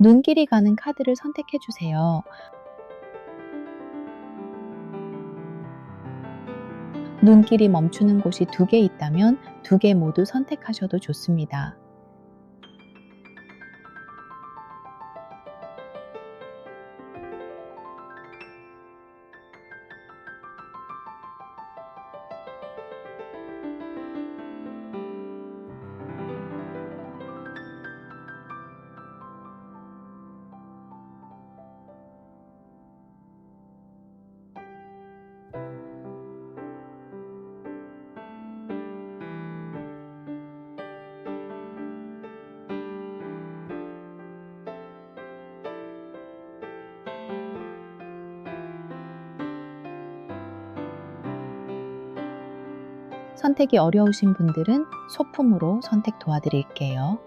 눈길이 가는 카드를 선택해 주세요. 눈길이 멈추는 곳이 2개 있다면 2개 모두 선택하셔도 좋습니다. 선택이 어려우신 분들은 소품으로 선택 도와드릴게요.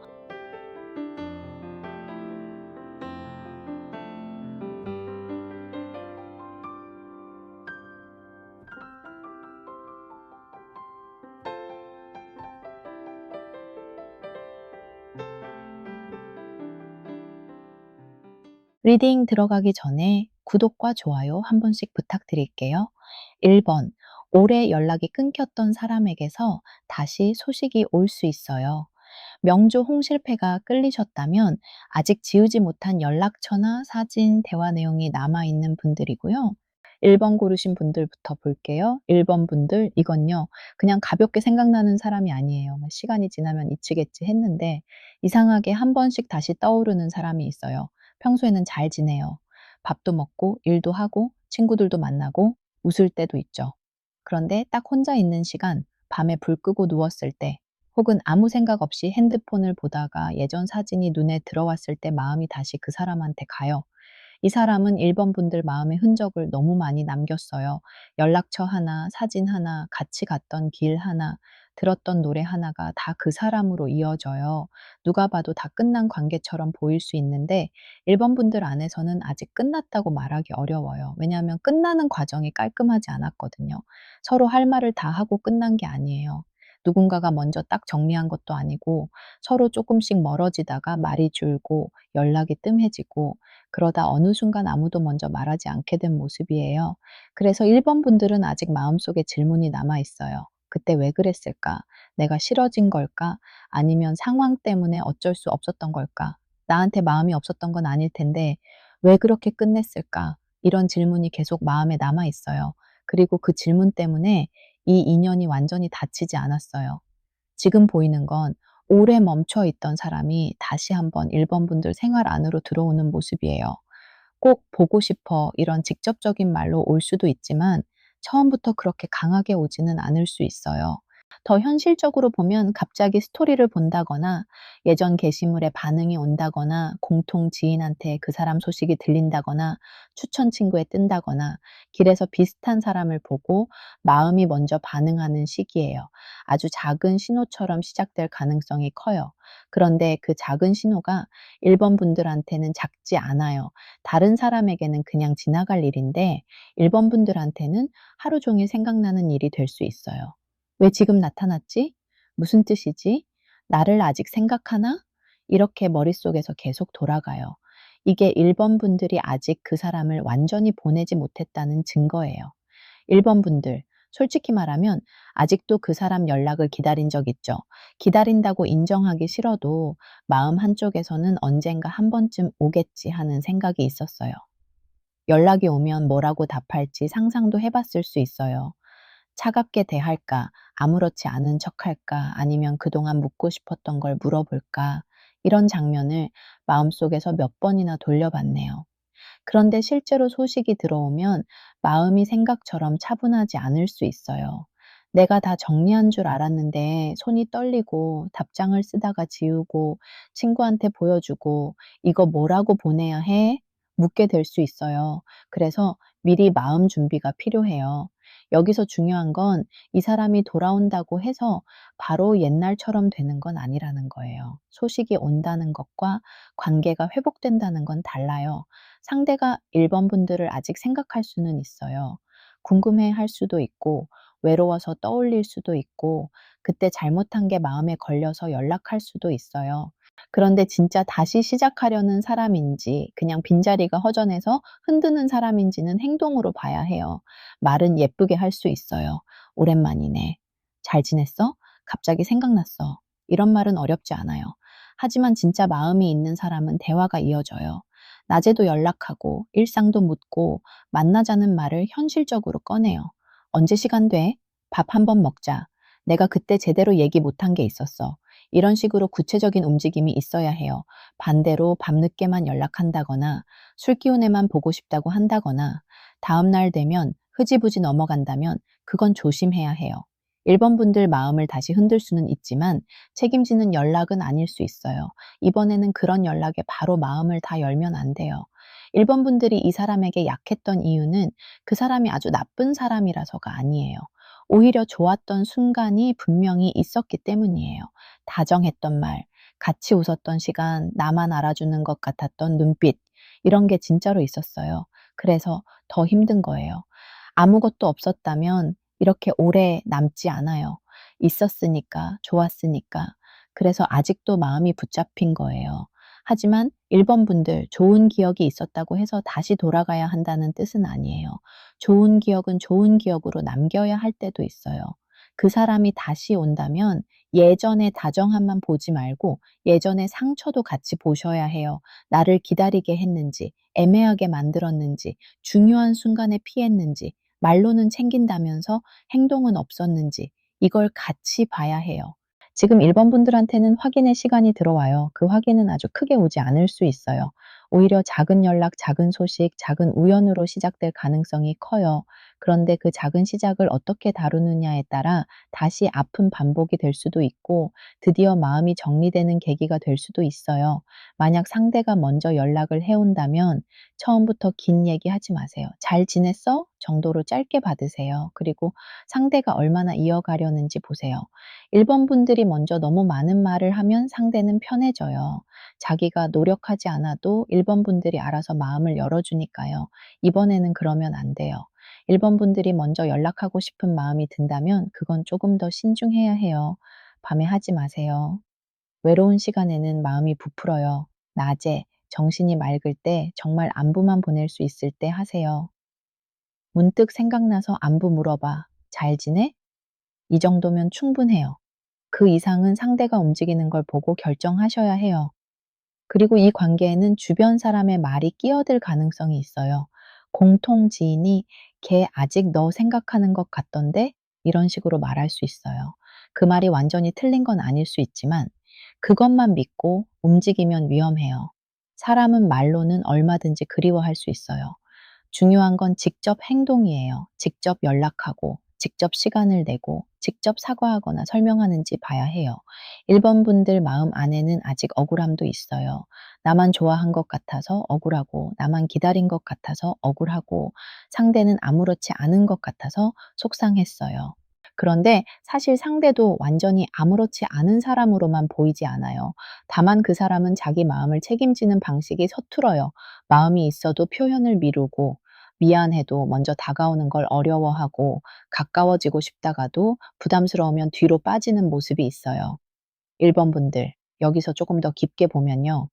리딩 들어가기 전에 구독과 좋아요 한 번씩 부탁드릴게요. 1번, 오래 연락이 끊겼던 사람에게서 다시 소식이 올 수 있어요. 명조 홍실패가 끌리셨다면 아직 지우지 못한 연락처나 사진, 대화 내용이 남아있는 분들이고요. 1번 고르신 분들부터 볼게요. 1번 분들, 이건요, 그냥 가볍게 생각나는 사람이 아니에요. 뭐 시간이 지나면 잊히겠지 했는데, 이상하게 한 번씩 다시 떠오르는 사람이 있어요. 평소에는 잘 지내요. 밥도 먹고, 일도 하고, 친구들도 만나고, 웃을 때도 있죠. 그런데 딱 혼자 있는 시간, 밤에 불 끄고 누웠을 때, 혹은 아무 생각 없이 핸드폰을 보다가 예전 사진이 눈에 들어왔을 때 마음이 다시 그 사람한테 가요. 이 사람은 1번 분들 마음의 흔적을 너무 많이 남겼어요. 연락처 하나, 사진 하나, 같이 갔던 길 하나, 들었던 노래 하나가 다 그 사람으로 이어져요. 누가 봐도 다 끝난 관계처럼 보일 수 있는데 1번 분들 안에서는 아직 끝났다고 말하기 어려워요. 왜냐하면 끝나는 과정이 깔끔하지 않았거든요. 서로 할 말을 다 하고 끝난 게 아니에요. 누군가가 먼저 딱 정리한 것도 아니고 서로 조금씩 멀어지다가 말이 줄고 연락이 뜸해지고 그러다 어느 순간 아무도 먼저 말하지 않게 된 모습이에요. 그래서 1번 분들은 아직 마음속에 질문이 남아 있어요. 그때 왜 그랬을까? 내가 싫어진 걸까? 아니면 상황 때문에 어쩔 수 없었던 걸까? 나한테 마음이 없었던 건 아닐 텐데 왜 그렇게 끝냈을까? 이런 질문이 계속 마음에 남아 있어요. 그리고 그 질문 때문에 이 인연이 완전히 닫히지 않았어요. 지금 보이는 건 오래 멈춰 있던 사람이 다시 한번 1번 분들 생활 안으로 들어오는 모습이에요. 꼭 보고 싶어 이런 직접적인 말로 올 수도 있지만 처음부터 그렇게 강하게 오지는 않을 수 있어요. 더 현실적으로 보면 갑자기 스토리를 본다거나 예전 게시물에 반응이 온다거나 공통 지인한테 그 사람 소식이 들린다거나 추천 친구에 뜬다거나 길에서 비슷한 사람을 보고 마음이 먼저 반응하는 시기예요. 아주 작은 신호처럼 시작될 가능성이 커요. 그런데 그 작은 신호가 1번 분들한테는 작지 않아요. 다른 사람에게는 그냥 지나갈 일인데 1번 분들한테는 하루 종일 생각나는 일이 될 수 있어요. '왜 지금 나타났지? 무슨 뜻이지? 나를 아직 생각하나?' 이렇게 머릿속에서 계속 돌아가요. 이게 1번 분들이 아직 그 사람을 완전히 보내지 못했다는 증거예요. 1번 분들, 솔직히 말하면 아직도 그 사람 연락을 기다린 적 있죠. 기다린다고 인정하기 싫어도 마음 한쪽에서는 '언젠가 한 번쯤 오겠지.' 하는 생각이 있었어요. 연락이 오면 뭐라고 답할지 상상도 해 봤을 수 있어요. 차갑게 대할까? 아무렇지 않은 척할까? 아니면 그동안 묻고 싶었던 걸 물어볼까? 이런 장면을 마음속에서 몇 번이나 돌려봤네요. 그런데 실제로 소식이 들어오면 마음이 생각처럼 차분하지 않을 수 있어요. 내가 다 정리한 줄 알았는데 손이 떨리고 답장을 쓰다가 지우고 친구한테 보여주고 "이거 뭐라고 보내야 해?" 묻게 될 수 있어요. 그래서 미리 마음 준비가 필요해요. 여기서 중요한 건 이 사람이 돌아온다고 해서 바로 옛날처럼 되는 건 아니라는 거예요. 소식이 온다는 것과 관계가 회복된다는 건 달라요. 상대가 1번 분들을 아직 생각할 수는 있어요. 궁금해 할 수도 있고 외로워서 떠올릴 수도 있고, 그때 잘못한 게 마음에 걸려서 연락할 수도 있어요. 그런데 진짜 다시 시작하려는 사람인지, 그냥 빈자리가 허전해서 흔드는 사람인지는 행동으로 봐야 해요. 말은 예쁘게 할 수 있어요. 오랜만이네. 잘 지냈어? 갑자기 생각났어. 이런 말은 어렵지 않아요. 하지만 진짜 마음이 있는 사람은 대화가 이어져요. 낮에도 연락하고, 일상도 묻고, 만나자는 말을 현실적으로 꺼내요. 언제 시간 돼? 밥 한번 먹자. 내가 그때 제대로 얘기 못한 게 있었어. 이런 식으로 구체적인 움직임이 있어야 해요. 반대로 밤늦게만 연락한다거나 술 기운 애만 보고 싶다고 한다거나 다음날 되면 흐지부지 넘어간다면 그건 조심해야 해요. 1번 분들 마음을 다시 흔들 수는 있지만 책임지는 연락은 아닐 수 있어요. 이번에는 그런 연락에 바로 마음을 다 열면 안 돼요. 1번 분들이 이 사람에게 약했던 이유는 그 사람이 아주 나쁜 사람이라서가 아니에요. 오히려 좋았던 순간이 분명히 있었기 때문이에요. 다정했던 말, 같이 웃었던 시간, 나만 알아주는 것 같았던 눈빛, 이런 게 진짜로 있었어요. 그래서 더 힘든 거예요. 아무것도 없었다면 이렇게 오래 남지 않아요. 있었으니까, 좋았으니까. 그래서 아직도 마음이 붙잡힌 거예요. 하지만 1번 분들 좋은 기억이 있었다고 해서 다시 돌아가야 한다는 뜻은 아니에요. 좋은 기억은 좋은 기억으로 남겨야 할 때도 있어요. 그 사람이 다시 온다면 예전의 다정함만 보지 말고 예전의 상처도 같이 보셔야 해요. 나를 기다리게 했는지, 애매하게 만들었는지, 중요한 순간에 피했는지, 말로는 챙긴다면서 행동은 없었는지, 이걸 같이 봐야 해요. 지금 1번 분들한테는 확인의 시간이 들어와요. 그 확인은 아주 크게 오지 않을 수 있어요. 오히려 작은 연락, 작은 소식, 작은 우연으로 시작될 가능성이 커요. 그런데 그 작은 시작을 어떻게 다루느냐에 따라 다시 아픈 반복이 될 수도 있고 드디어 마음이 정리되는 계기가 될 수도 있어요. 만약 상대가 먼저 연락을 해온다면 처음부터 긴 얘기하지 마세요. "잘 지냈어?" 정도로 짧게 받으세요. 그리고 상대가 얼마나 이어가려는지 보세요. 1번 분들이 먼저 너무 많은 말을 하면 상대는 편해져요. 자기가 노력하지 않아도 1번 분들이 알아서 마음을 열어주니까요. 이번에는 그러면 안 돼요. 1번 분들이 먼저 연락하고 싶은 마음이 든다면 그건 조금 더 신중해야 해요. 밤에 하지 마세요. 외로운 시간에는 마음이 부풀어요. 낮에, 정신이 맑을 때, 정말 안부만 보낼 수 있을 때 하세요. 문득 생각나서 안부 물어봐. 잘 지내? 이 정도면 충분해요. 그 이상은 상대가 움직이는 걸 보고 결정하셔야 해요. 그리고 이 관계에는 주변 사람의 말이 끼어들 가능성이 있어요. 공통 지인이 "걔 아직 너 생각하는 것 같던데?" 이런 식으로 말할 수 있어요. 그 말이 완전히 틀린 건 아닐 수 있지만 그것만 믿고 움직이면 위험해요. 사람은 말로는 얼마든지 그리워할 수 있어요. 중요한 건 직접 행동이에요. 직접 연락하고, 직접 시간을 내고, 직접 사과하거나 설명하는지 봐야 해요. 1번 분들 마음 안에는 아직 억울함도 있어요. 나만 좋아한 것 같아서 억울하고, 나만 기다린 것 같아서 억울하고, 상대는 아무렇지 않은 것 같아서 속상했어요. 그런데 사실 상대도 완전히 아무렇지 않은 사람으로만 보이지 않아요. 다만 그 사람은 자기 마음을 책임지는 방식이 서툴어요. 마음이 있어도 표현을 미루고, 미안해도 먼저 다가오는 걸 어려워하고, 가까워지고 싶다가도 부담스러우면 뒤로 빠지는 모습이 있어요. 1번 분들, 여기서 조금 더 깊게 보면요.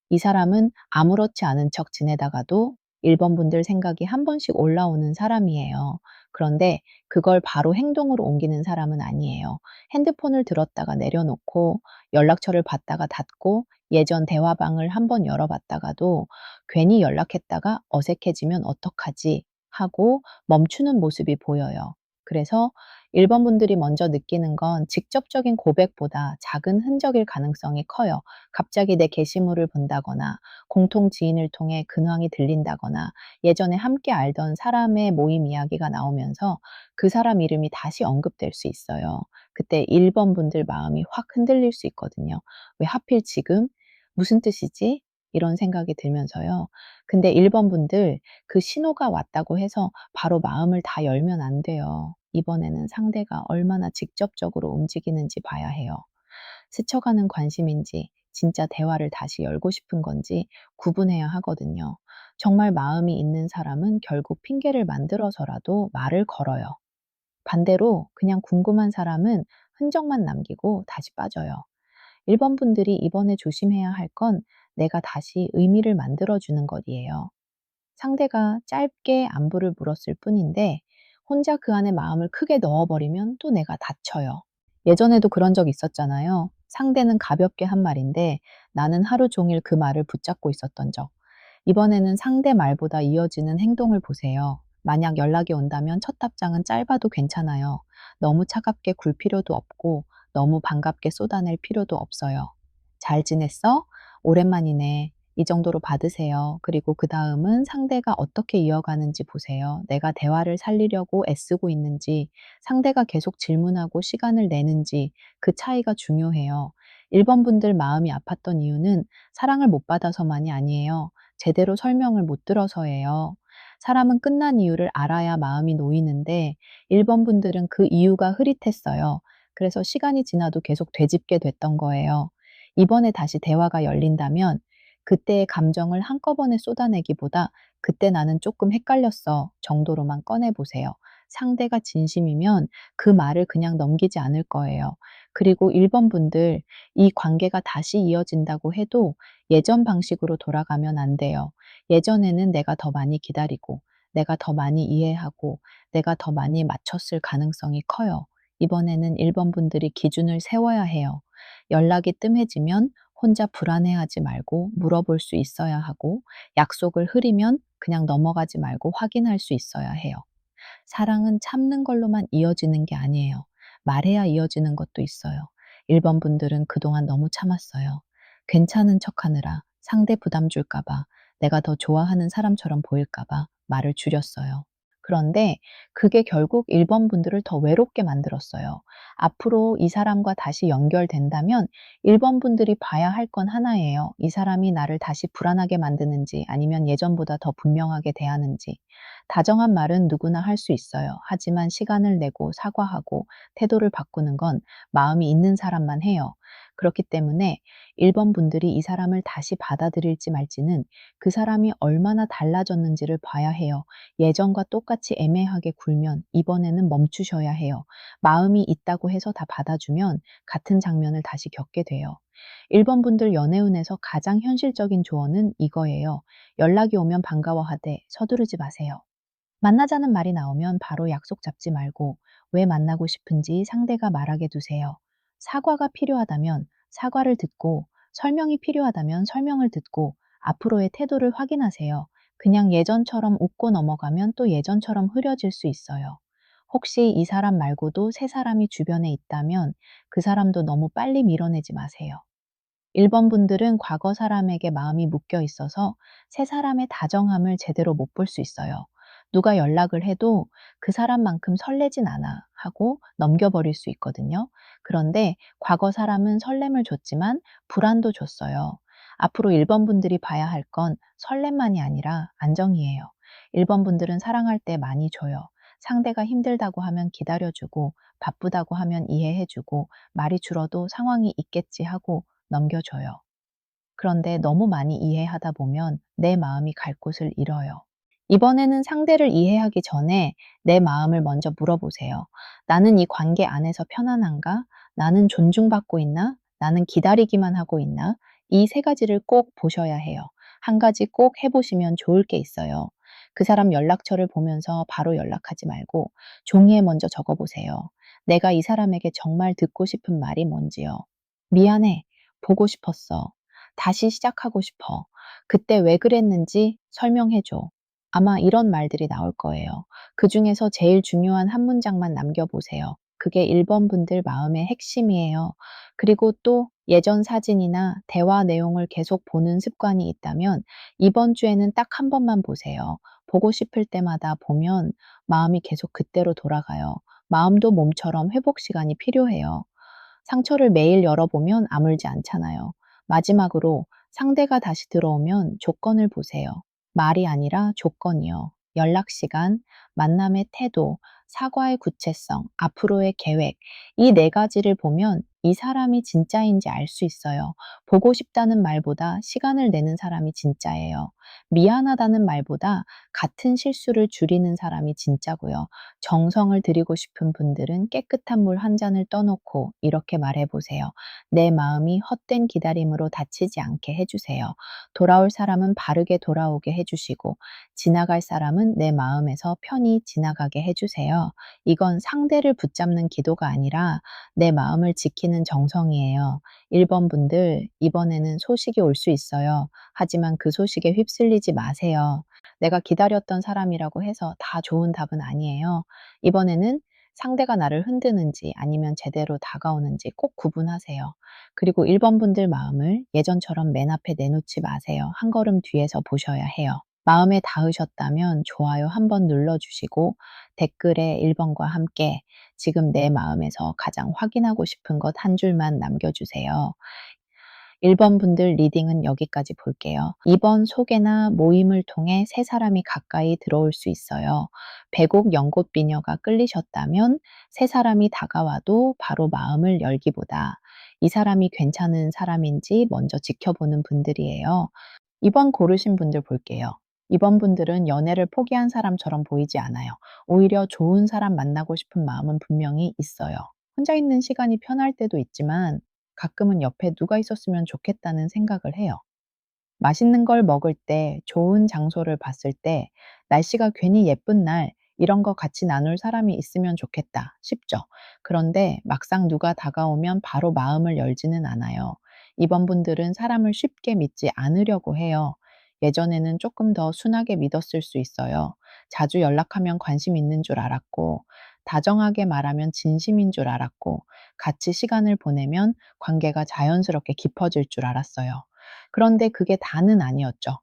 이 사람은 아무렇지 않은 척 지내다가도 1번 분들 생각이 한 번씩 올라오는 사람이에요. 그런데 그걸 바로 행동으로 옮기는 사람은 아니에요. 핸드폰을 들었다가 내려놓고 연락처를 받다가 닫고 예전 대화방을 한번 열어봤다가도 괜히 연락했다가 어색해지면 어떡하지 하고 멈추는 모습이 보여요. 그래서 1번 분들이 먼저 느끼는 건 직접적인 고백보다 작은 흔적일 가능성이 커요. 갑자기 내 게시물을 본다거나 공통 지인을 통해 근황이 들린다거나 예전에 함께 알던 사람의 모임 이야기가 나오면서 그 사람 이름이 다시 언급될 수 있어요. 그때 1번 분들 마음이 확 흔들릴 수 있거든요. '왜 하필 지금? 무슨 뜻이지?' 이런 생각이 들면서요. 근데 1번 분들 그 신호가 왔다고 해서 바로 마음을 다 열면 안 돼요. 이번에는 상대가 얼마나 직접적으로 움직이는지 봐야 해요. 스쳐가는 관심인지 진짜 대화를 다시 열고 싶은 건지 구분해야 하거든요. 정말 마음이 있는 사람은 결국 핑계를 만들어서라도 말을 걸어요. 반대로 그냥 궁금한 사람은 흔적만 남기고 다시 빠져요. 1번 분들이 이번에 조심해야 할 건 내가 다시 의미를 만들어주는 것이에요. 상대가 짧게 안부를 물었을 뿐인데 혼자 그 안에 마음을 크게 넣어버리면 또 내가 다쳐요. 예전에도 그런 적 있었잖아요. 상대는 가볍게 한 말인데 나는 하루 종일 그 말을 붙잡고 있었던 적. 이번에는 상대 말보다 이어지는 행동을 보세요. 만약 연락이 온다면 첫 답장은 짧아도 괜찮아요. 너무 차갑게 굴 필요도 없고 너무 반갑게 쏟아낼 필요도 없어요. 잘 지냈어? 오랜만이네. 이 정도로 받으세요. 그리고 그 다음은 상대가 어떻게 이어가는지 보세요. 내가 대화를 살리려고 애쓰고 있는지, 상대가 계속 질문하고 시간을 내는지 그 차이가 중요해요. 1번 분들 마음이 아팠던 이유는 사랑을 못 받아서만이 아니에요. 제대로 설명을 못 들어서예요. 사람은 끝난 이유를 알아야 마음이 놓이는데 1번 분들은 그 이유가 흐릿했어요. 그래서 시간이 지나도 계속 되짚게 됐던 거예요. 이번에 다시 대화가 열린다면 그때의 감정을 한꺼번에 쏟아내기보다 "그때 나는 조금 헷갈렸어." 정도로만 꺼내 보세요. 상대가 진심이면 그 말을 그냥 넘기지 않을 거예요. 그리고 1번 분들, 이 관계가 다시 이어진다고 해도 예전 방식으로 돌아가면 안 돼요. 예전에는 내가 더 많이 기다리고, 내가 더 많이 이해하고, 내가 더 많이 맞췄을 가능성이 커요. 이번에는 1번 분들이 기준을 세워야 해요. 연락이 뜸해지면 혼자 불안해하지 말고 물어볼 수 있어야 하고, 약속을 흐리면 그냥 넘어가지 말고 확인할 수 있어야 해요. 사랑은 참는 걸로만 이어지는 게 아니에요. 말해야 이어지는 것도 있어요. 1번 분들은 그동안 너무 참았어요. 괜찮은 척하느라 상대 부담 줄까 봐, 내가 더 좋아하는 사람처럼 보일까 봐 말을 줄였어요. 그런데 그게 결국 1번 분들을 더 외롭게 만들었어요. 앞으로 이 사람과 다시 연결된다면 1번 분들이 봐야 할 건 하나예요. 이 사람이 나를 다시 불안하게 만드는지 아니면 예전보다 더 분명하게 대하는지. 다정한 말은 누구나 할 수 있어요. 하지만 시간을 내고 사과하고 태도를 바꾸는 건 마음이 있는 사람만 해요. 그렇기 때문에 1번 분들이 이 사람을 다시 받아들일지 말지는 그 사람이 얼마나 달라졌는지를 봐야 해요. 예전과 똑같이 애매하게 굴면 이번에는 멈추셔야 해요. 마음이 있다고 해서 다 받아주면 같은 장면을 다시 겪게 돼요. 1번 분들 연애운에서 가장 현실적인 조언은 이거예요. 연락이 오면 반가워하되 서두르지 마세요. 만나자는 말이 나오면 바로 약속 잡지 말고 왜 만나고 싶은지 상대가 말하게 두세요. 사과가 필요하다면 사과를 듣고 설명이 필요하다면 설명을 듣고 앞으로의 태도를 확인하세요. 그냥 예전처럼 웃고 넘어가면 또 예전처럼 흐려질 수 있어요. 혹시 이 사람 말고도 새 사람이 주변에 있다면 그 사람도 너무 빨리 밀어내지 마세요. 1번 분들은 과거 사람에게 마음이 묶여 있어서 새 사람의 다정함을 제대로 못 볼 수 있어요. 누가 연락을 해도 그 사람만큼 설레진 않아 하고 넘겨버릴 수 있거든요. 그런데 과거 사람은 설렘을 줬지만 불안도 줬어요. 앞으로 1번 분들이 봐야 할 건 설렘만이 아니라 안정이에요. 1번 분들은 사랑할 때 많이 줘요. 상대가 힘들다고 하면 기다려주고, 바쁘다고 하면 이해해주고, 말이 줄어도 상황이 있겠지 하고 넘겨줘요. 그런데 너무 많이 이해하다 보면 내 마음이 갈 곳을 잃어요. 이번에는 상대를 이해하기 전에 내 마음을 먼저 물어보세요. 나는 이 관계 안에서 편안한가? 나는 존중받고 있나? 나는 기다리기만 하고 있나? 이 세 가지를 꼭 보셔야 해요. 한 가지 꼭 해보시면 좋을 게 있어요. 그 사람 연락처를 보면서 바로 연락하지 말고 종이에 먼저 적어보세요. 내가 이 사람에게 정말 듣고 싶은 말이 뭔지요. 미안해. 보고 싶었어. 다시 시작하고 싶어. 그때 왜 그랬는지 설명해 줘. 아마 이런 말들이 나올 거예요. 그중에서 제일 중요한 한 문장만 남겨보세요. 그게 1번 분들 마음의 핵심이에요. 그리고 또 예전 사진이나 대화 내용을 계속 보는 습관이 있다면 이번 주에는 딱 한 번만 보세요. 보고 싶을 때마다 보면 마음이 계속 그때로 돌아가요. 마음도 몸처럼 회복 시간이 필요해요. 상처를 매일 열어보면 아물지 않잖아요. 마지막으로 상대가 다시 들어오면 조건을 보세요. 말이 아니라 조건이요. 연락 시간, 만남의 태도, 사과의 구체성, 앞으로의 계획. 이 네 가지를 보면 이 사람이 진짜인지 알 수 있어요. 보고 싶다는 말보다 시간을 내는 사람이 진짜예요. 미안하다는 말보다 같은 실수를 줄이는 사람이 진짜고요. 정성을 들이고 싶은 분들은 깨끗한 물 한 잔을 떠놓고 이렇게 말해 보세요. 내 마음이 헛된 기다림으로 다치지 않게 해주세요. 돌아올 사람은 바르게 돌아오게 해주시고, 지나갈 사람은 내 마음에서 편히 지나가게 해주세요. 이건 상대를 붙잡는 기도가 아니라 내 마음을 지키는 정성이에요. 1번 분들, 이번에는 소식이 올 수 있어요. 하지만 그 소식에 휩쓸리지 마세요. 내가 기다렸던 사람이라고 해서 다 좋은 답은 아니에요. 이번에는 상대가 나를 흔드는지 아니면 제대로 다가오는지 꼭 구분하세요. 그리고 1번 분들 마음을 예전처럼 맨 앞에 내놓지 마세요. 한 걸음 뒤에서 보셔야 해요. 마음에 닿으셨다면 좋아요 한번 눌러주시고, 댓글에 1번과 함께 지금 내 마음에서 가장 확인하고 싶은 것 한 줄만 남겨주세요. 1번 분들 리딩은 여기까지 볼게요. 이번 소개나 모임을 통해 세 사람이 가까이 들어올 수 있어요. 백옥 연꽃 비녀가 끌리셨다면 세 사람이 다가와도 바로 마음을 열기보다 이 사람이 괜찮은 사람인지 먼저 지켜보는 분들이에요. 2번 고르신 분들 볼게요. 2번 분들은 연애를 포기한 사람처럼 보이지 않아요. 오히려 좋은 사람 만나고 싶은 마음은 분명히 있어요. 혼자 있는 시간이 편할 때도 있지만 가끔은 옆에 누가 있었으면 좋겠다는 생각을 해요. 맛있는 걸 먹을 때, 좋은 장소를 봤을 때, 날씨가 괜히 예쁜 날, 이런 거 같이 나눌 사람이 있으면 좋겠다 싶죠. 그런데 막상 누가 다가오면 바로 마음을 열지는 않아요. 이번 분들은 사람을 쉽게 믿지 않으려고 해요. 예전에는 조금 더 순하게 믿었을 수 있어요. 자주 연락하면 관심 있는 줄 알았고, 다정하게 말하면 진심인 줄 알았고, 같이 시간을 보내면 관계가 자연스럽게 깊어질 줄 알았어요. 그런데 그게 다는 아니었죠.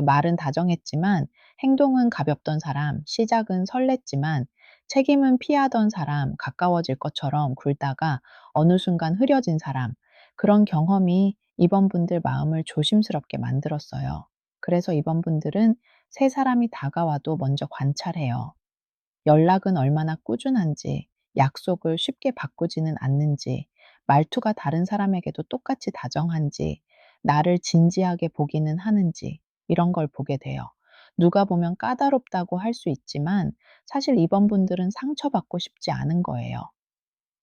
말은 다정했지만 행동은 가볍던 사람, 시작은 설렜지만 책임은 피하던 사람, 가까워질 것처럼 굴다가 어느 순간 흐려진 사람, 그런 경험이 이번 분들 마음을 조심스럽게 만들었어요. 그래서 이번 분들은 새 사람이 다가와도 먼저 관찰해요. 연락은 얼마나 꾸준한지, 약속을 쉽게 바꾸지는 않는지, 말투가 다른 사람에게도 똑같이 다정한지, 나를 진지하게 보기는 하는지, 이런 걸 보게 돼요. 누가 보면 까다롭다고 할 수 있지만 사실 이번 분들은 상처받고 싶지 않은 거예요.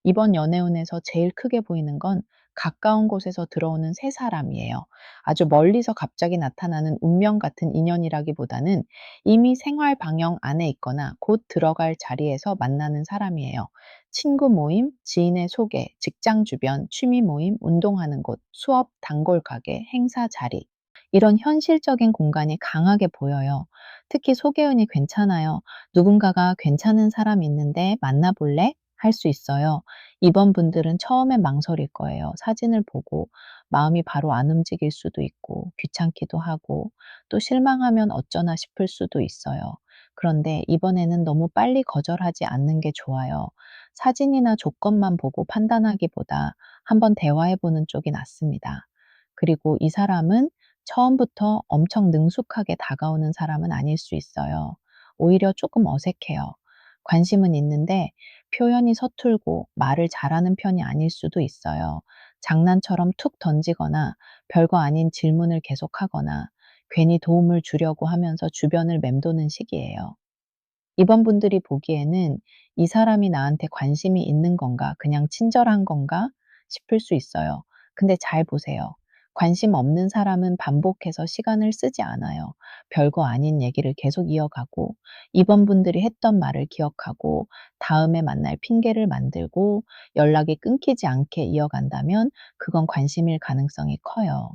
이번 연애운에서 제일 크게 보이는 건 가까운 곳에서 들어오는 새 사람이에요. 아주 멀리서 갑자기 나타나는 운명 같은 인연이라기보다는 이미 생활 방영 안에 있거나 곧 들어갈 자리에서 만나는 사람이에요. 친구 모임, 지인의 소개, 직장 주변, 취미 모임, 운동하는 곳, 수업, 단골 가게, 행사 자리. 이런 현실적인 공간이 강하게 보여요. 특히 소개운이 괜찮아요. 누군가가 괜찮은 사람 있는데 만나볼래? 할 수 있어요. 이번 분들은 처음에 망설일 거예요. 사진을 보고 마음이 바로 안 움직일 수도 있고 귀찮기도 하고 또 실망하면 어쩌나 싶을 수도 있어요. 그런데 이번에는 너무 빨리 거절하지 않는 게 좋아요. 사진이나 조건만 보고 판단하기보다 한번 대화해 보는 쪽이 낫습니다. 그리고 이 사람은 처음부터 엄청 능숙하게 다가오는 사람은 아닐 수 있어요. 오히려 조금 어색해요. 관심은 있는데 표현이 서툴고 말을 잘하는 편이 아닐 수도 있어요. 장난처럼 툭 던지거나 별거 아닌 질문을 계속하거나 괜히 도움을 주려고 하면서 주변을 맴도는 식이에요. 이번 분들이 보기에는 '이 사람이 나한테 관심이 있는 건가? 그냥 친절한 건가?' 싶을 수 있어요. 근데 잘 보세요. 관심 없는 사람은 반복해서 시간을 쓰지 않아요. 별거 아닌 얘기를 계속 이어가고 이번 분들이 했던 말을 기억하고 다음에 만날 핑계를 만들고 연락이 끊기지 않게 이어간다면 그건 관심일 가능성이 커요.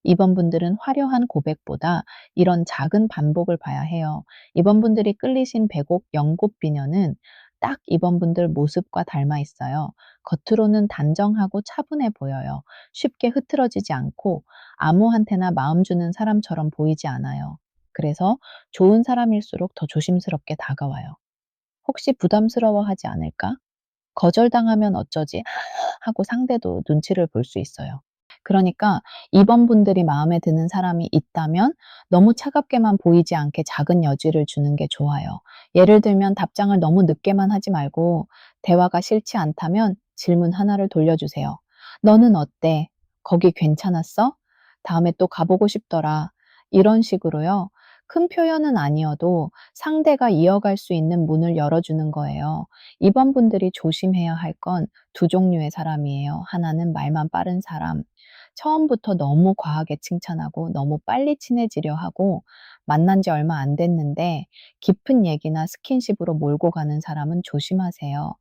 이번 분들은 화려한 고백보다 이런 작은 반복을 봐야 해요. 이번 분들이 끌리신 백옥 연꽃비녀는 딱 이번 분들 모습과 닮아 있어요. 겉으로는 단정하고 차분해 보여요. 쉽게 흐트러지지 않고 아무한테나 마음 주는 사람처럼 보이지 않아요. 그래서 좋은 사람일수록 더 조심스럽게 다가와요. 혹시 부담스러워하지 않을까? 거절당하면 어쩌지? 하고 상대도 눈치를 볼 수 있어요. 그러니까 이번 분들이 마음에 드는 사람이 있다면 너무 차갑게만 보이지 않게 작은 여지를 주는 게 좋아요. 예를 들면 답장을 너무 늦게만 하지 말고 대화가 싫지 않다면 질문 하나를 돌려주세요. "너는 어때? 거기 괜찮았어? 다음에 또 가보고 싶더라." 이런 식으로요. 큰 표현은 아니어도 상대가 이어갈 수 있는 문을 열어주는 거예요. 이번 분들이 조심해야 할 건 두 종류의 사람이에요. 하나는 말만 빠른 사람. 처음부터 너무 과하게 칭찬하고 너무 빨리 친해지려 하고 만난 지 얼마 안 됐는데 깊은 얘기나 스킨십으로 몰고 가는 사람은 조심하세요.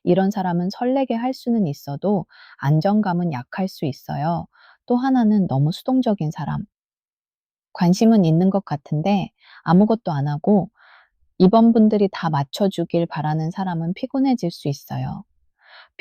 이런 사람은 설레게 할 수는 있어도 안정감은 약할 수 있어요. 또 하나는 너무 수동적인 사람. 관심은 있는 것 같은데 아무것도 안 하고 이번 분들이 다 맞춰주길 바라는 사람은 피곤해질 수 있어요.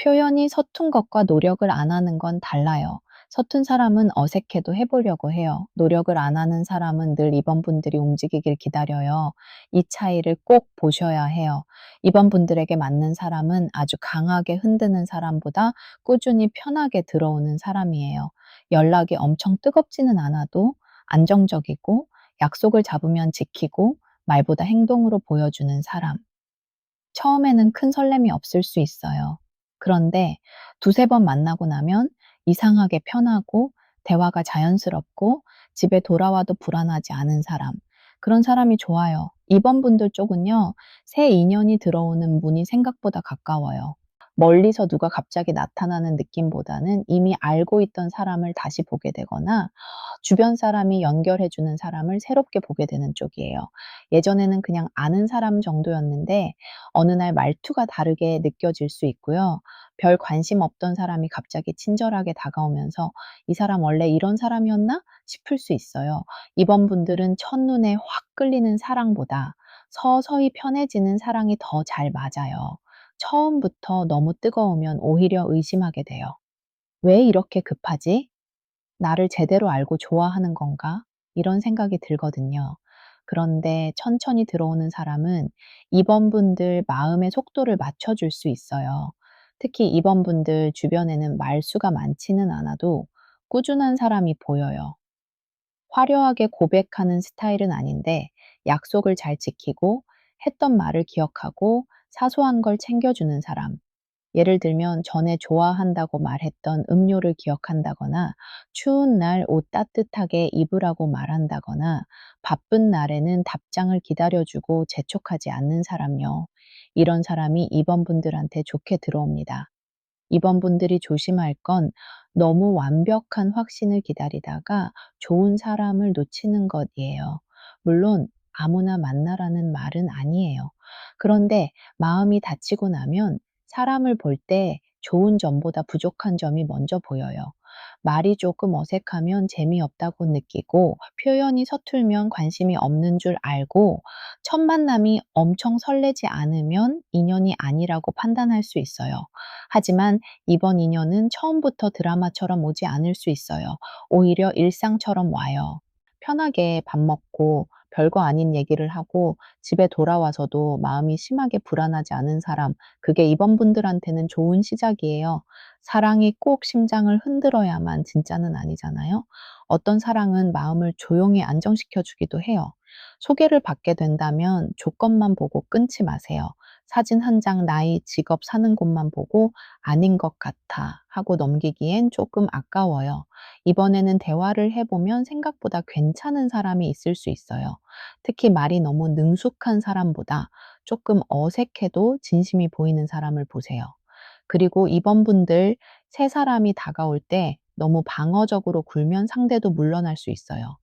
표현이 서툰 것과 노력을 안 하는 건 달라요. 서툰 사람은 어색해도 해보려고 해요. 노력을 안 하는 사람은 늘 이번 분들이 움직이길 기다려요. 이 차이를 꼭 보셔야 해요. 이번 분들에게 맞는 사람은 아주 강하게 흔드는 사람보다 꾸준히 편하게 들어오는 사람이에요. 연락이 엄청 뜨겁지는 않아도 안정적이고 약속을 잡으면 지키고 말보다 행동으로 보여주는 사람. 처음에는 큰 설렘이 없을 수 있어요. 그런데 두세 번 만나고 나면 이상하게 편하고 대화가 자연스럽고 집에 돌아와도 불안하지 않은 사람. 그런 사람이 좋아요. 이번 분들 쪽은요, 새 인연이 들어오는 문이 생각보다 가까워요. 멀리서 누가 갑자기 나타나는 느낌보다는 이미 알고 있던 사람을 다시 보게 되거나 주변 사람이 연결해 주는 사람을 새롭게 보게 되는 쪽이에요. 예전에는 그냥 아는 사람 정도였는데 어느 날 말투가 다르게 느껴질 수 있고요. 별 관심 없던 사람이 갑자기 친절하게 다가오면서 '이 사람 원래 이런 사람이었나?' 싶을 수 있어요. 이번 분들은 첫눈에 확 끌리는 사랑보다 서서히 편해지는 사랑이 더 잘 맞아요. 처음부터 너무 뜨거우면 오히려 의심하게 돼요. '왜 이렇게 급하지? 나를 제대로 알고 좋아하는 건가?' 이런 생각이 들거든요. 그런데 천천히 들어오는 사람은 이번 분들 마음의 속도를 맞춰줄 수 있어요. 특히 이번 분들 주변에는 말수가 많지는 않아도 꾸준한 사람이 보여요. 화려하게 고백하는 스타일은 아닌데 약속을 잘 지키고 했던 말을 기억하고 사소한 걸 챙겨주는 사람. 예를 들면 전에 좋아한다고 말했던 음료를 기억한다거나 추운 날 옷 따뜻하게 입으라고 말한다거나 바쁜 날에는 답장을 기다려주고 재촉하지 않는 사람요. 이런 사람이 이번 분들한테 좋게 들어옵니다. 이번 분들이 조심할 건 너무 완벽한 확신을 기다리다가 좋은 사람을 놓치는 것이에요. 물론 아무나 만나라는 말은 아니에요. 그런데 마음이 다치고 나면 사람을 볼 때 좋은 점보다 부족한 점이 먼저 보여요. 말이 조금 어색하면 재미없다고 느끼고 표현이 서툴면 관심이 없는 줄 알고 첫 만남이 엄청 설레지 않으면 인연이 아니라고 판단할 수 있어요. 하지만 이번 인연은 처음부터 드라마처럼 오지 않을 수 있어요. 오히려 일상처럼 와요. 편하게 밥 먹고 별거 아닌 얘기를 하고 집에 돌아와서도 마음이 심하게 불안하지 않은 사람, 그게 이번 분들한테는 좋은 시작이에요. 사랑이 꼭 심장을 흔들어야만 진짜는 아니잖아요. 어떤 사랑은 마음을 조용히 안정시켜 주기도 해요. 소개를 받게 된다면 조건만 보고 끊지 마세요. 사진 한 장, 나이, 직업, 사는 곳만 보고 '아닌 것 같아.' 하고 넘기기엔 조금 아까워요. 이번에는 대화를 해 보면 생각보다 괜찮은 사람이 있을 수 있어요. 특히 말이 너무 능숙한 사람보다 조금 어색해도 진심이 보이는 사람을 보세요. 그리고 이번 분들 새 사람이 다가올 때 너무 방어적으로 굴면 상대도 물러날 수 있어요.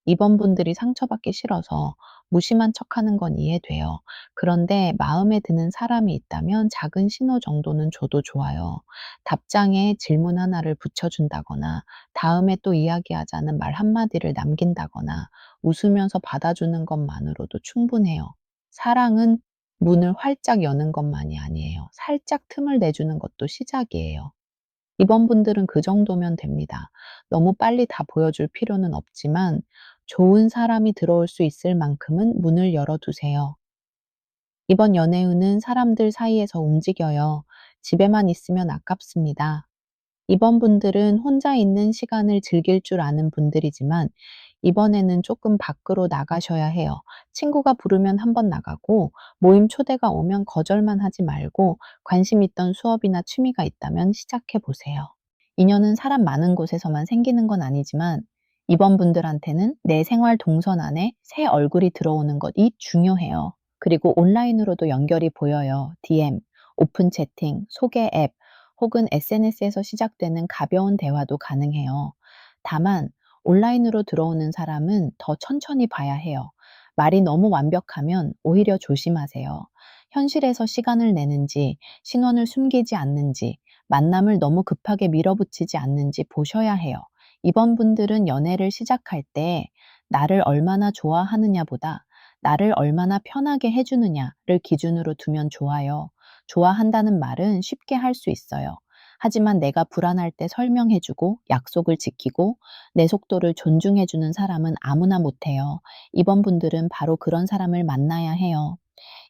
이번 분들이 상처받기 싫어서 무심한 척하는 건 이해돼요. 그런데 마음에 드는 사람이 있다면 작은 신호 정도는 줘도 좋아요. 답장에 질문 하나를 붙여준다거나 다음에 또 이야기하자는 말 한마디를 남긴다거나 웃으면서 받아주는 것만으로도 충분해요. 사랑은 문을 활짝 여는 것만이 아니에요. 살짝 틈을 내주는 것도 시작이에요. 이번 분들은 그 정도면 됩니다. 너무 빨리 다 보여줄 필요는 없지만 좋은 사람이 들어올 수 있을 만큼은 문을 열어두세요. 이번 연애운은 사람들 사이에서 움직여요. 집에만 있으면 아깝습니다. 이번 분들은 혼자 있는 시간을 즐길 줄 아는 분들이지만 이번에는 조금 밖으로 나가셔야 해요. 친구가 부르면 한번 나가고 모임 초대가 오면 거절만 하지 말고 관심 있던 수업이나 취미가 있다면 시작해 보세요. 인연은 사람 많은 곳에서만 생기는 건 아니지만 이번 분들한테는 내 생활 동선 안에 새 얼굴이 들어오는 것이 중요해요. 그리고 온라인으로도 연결이 보여요. DM, 오픈 채팅, 소개 앱 혹은 SNS에서 시작되는 가벼운 대화도 가능해요. 다만 온라인으로 들어오는 사람은 더 천천히 봐야 해요. 말이 너무 완벽하면 오히려 조심하세요. 현실에서 시간을 내는지, 신원을 숨기지 않는지, 만남을 너무 급하게 밀어붙이지 않는지 보셔야 해요. 이번 분들은 연애를 시작할 때 나를 얼마나 좋아하느냐보다 나를 얼마나 편하게 해주느냐를 기준으로 두면 좋아요. 좋아한다는 말은 쉽게 할 수 있어요. 하지만 내가 불안할 때 설명해주고 약속을 지키고 내 속도를 존중해주는 사람은 아무나 못해요. 이번 분들은 바로 그런 사람을 만나야 해요.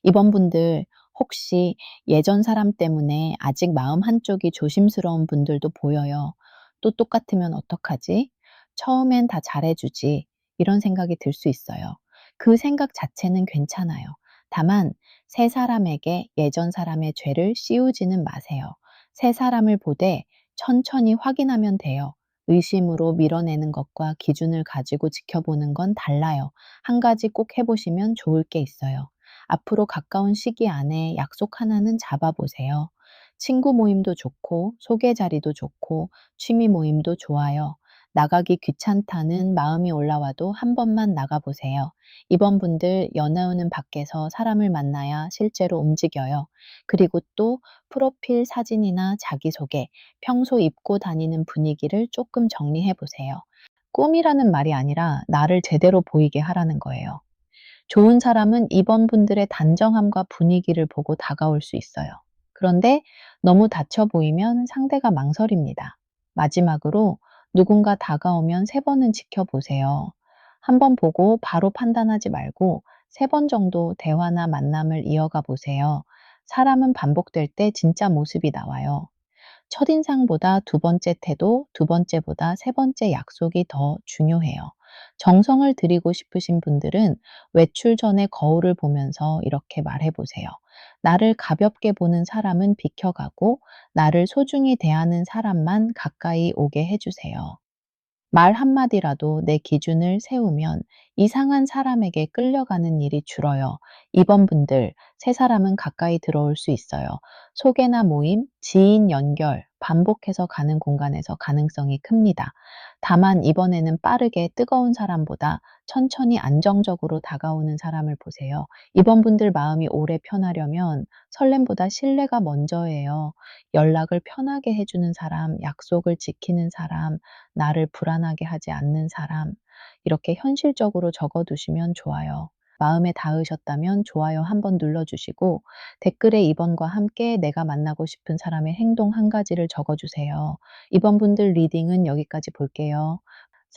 이번 분들 혹시 예전 사람 때문에 아직 마음 한쪽이 조심스러운 분들도 보여요. 또 똑같으면 어떡하지? 처음엔 다 잘해주지. 이런 생각이 들 수 있어요. 그 생각 자체는 괜찮아요. 다만 새 사람에게 예전 사람의 죄를 씌우지는 마세요. 새 사람을 보되 천천히 확인하면 돼요. 의심으로 밀어내는 것과 기준을 가지고 지켜보는 건 달라요. 한 가지 꼭 해보시면 좋을 게 있어요. 앞으로 가까운 시기 안에 약속 하나는 잡아보세요. 친구 모임도 좋고, 소개 자리도 좋고, 취미 모임도 좋아요. 나가기 귀찮다는 마음이 올라와도 한 번만 나가보세요. 이번 분들 연애운은 밖에서 사람을 만나야 실제로 움직여요. 그리고 또 프로필 사진이나 자기소개, 평소 입고 다니는 분위기를 조금 정리해 보세요. 꿈이라는 말이 아니라 나를 제대로 보이게 하라는 거예요. 좋은 사람은 이번 분들의 단정함과 분위기를 보고 다가올 수 있어요. 그런데 너무 닫혀 보이면 상대가 망설입니다. 마지막으로 누군가 다가오면 세 번은 지켜보세요. 한 번 보고 바로 판단하지 말고 세 번 정도 대화나 만남을 이어가 보세요. 사람은 반복될 때 진짜 모습이 나와요. 첫인상보다 두 번째 태도, 두 번째보다 세 번째 약속이 더 중요해요. 정성을 들이고 싶으신 분들은 외출 전에 거울을 보면서 이렇게 말해 보세요. 나를 가볍게 보는 사람은 비켜가고, 나를 소중히 대하는 사람만 가까이 오게 해주세요. 말 한마디라도 내 기준을 세우면 이상한 사람에게 끌려가는 일이 줄어요. 이번 분들, 세 사람은 가까이 들어올 수 있어요. 소개나 모임, 지인 연결, 반복해서 가는 공간에서 가능성이 큽니다. 다만 이번에는 빠르게 뜨거운 사람보다 천천히 안정적으로 다가오는 사람을 보세요. 이번 분들 마음이 오래 편하려면 설렘보다 신뢰가 먼저예요. 연락을 편하게 해주는 사람, 약속을 지키는 사람, 나를 불안하게 하지 않는 사람, 이렇게 현실적으로 적어두시면 좋아요. 마음에 닿으셨다면 좋아요 한번 눌러주시고 댓글에 이번과 함께 내가 만나고 싶은 사람의 행동 한 가지를 적어주세요. 이번 분들 리딩은 여기까지 볼게요.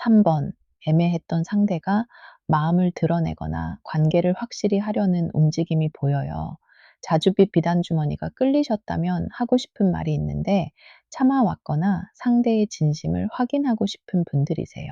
3번, 애매했던 상대가 마음을 드러내거나 관계를 확실히 하려는 움직임이 보여요. 자주빛 비단주머니가 끌리셨다면 하고 싶은 말이 있는데 참아왔거나 상대의 진심을 확인하고 싶은 분들이세요.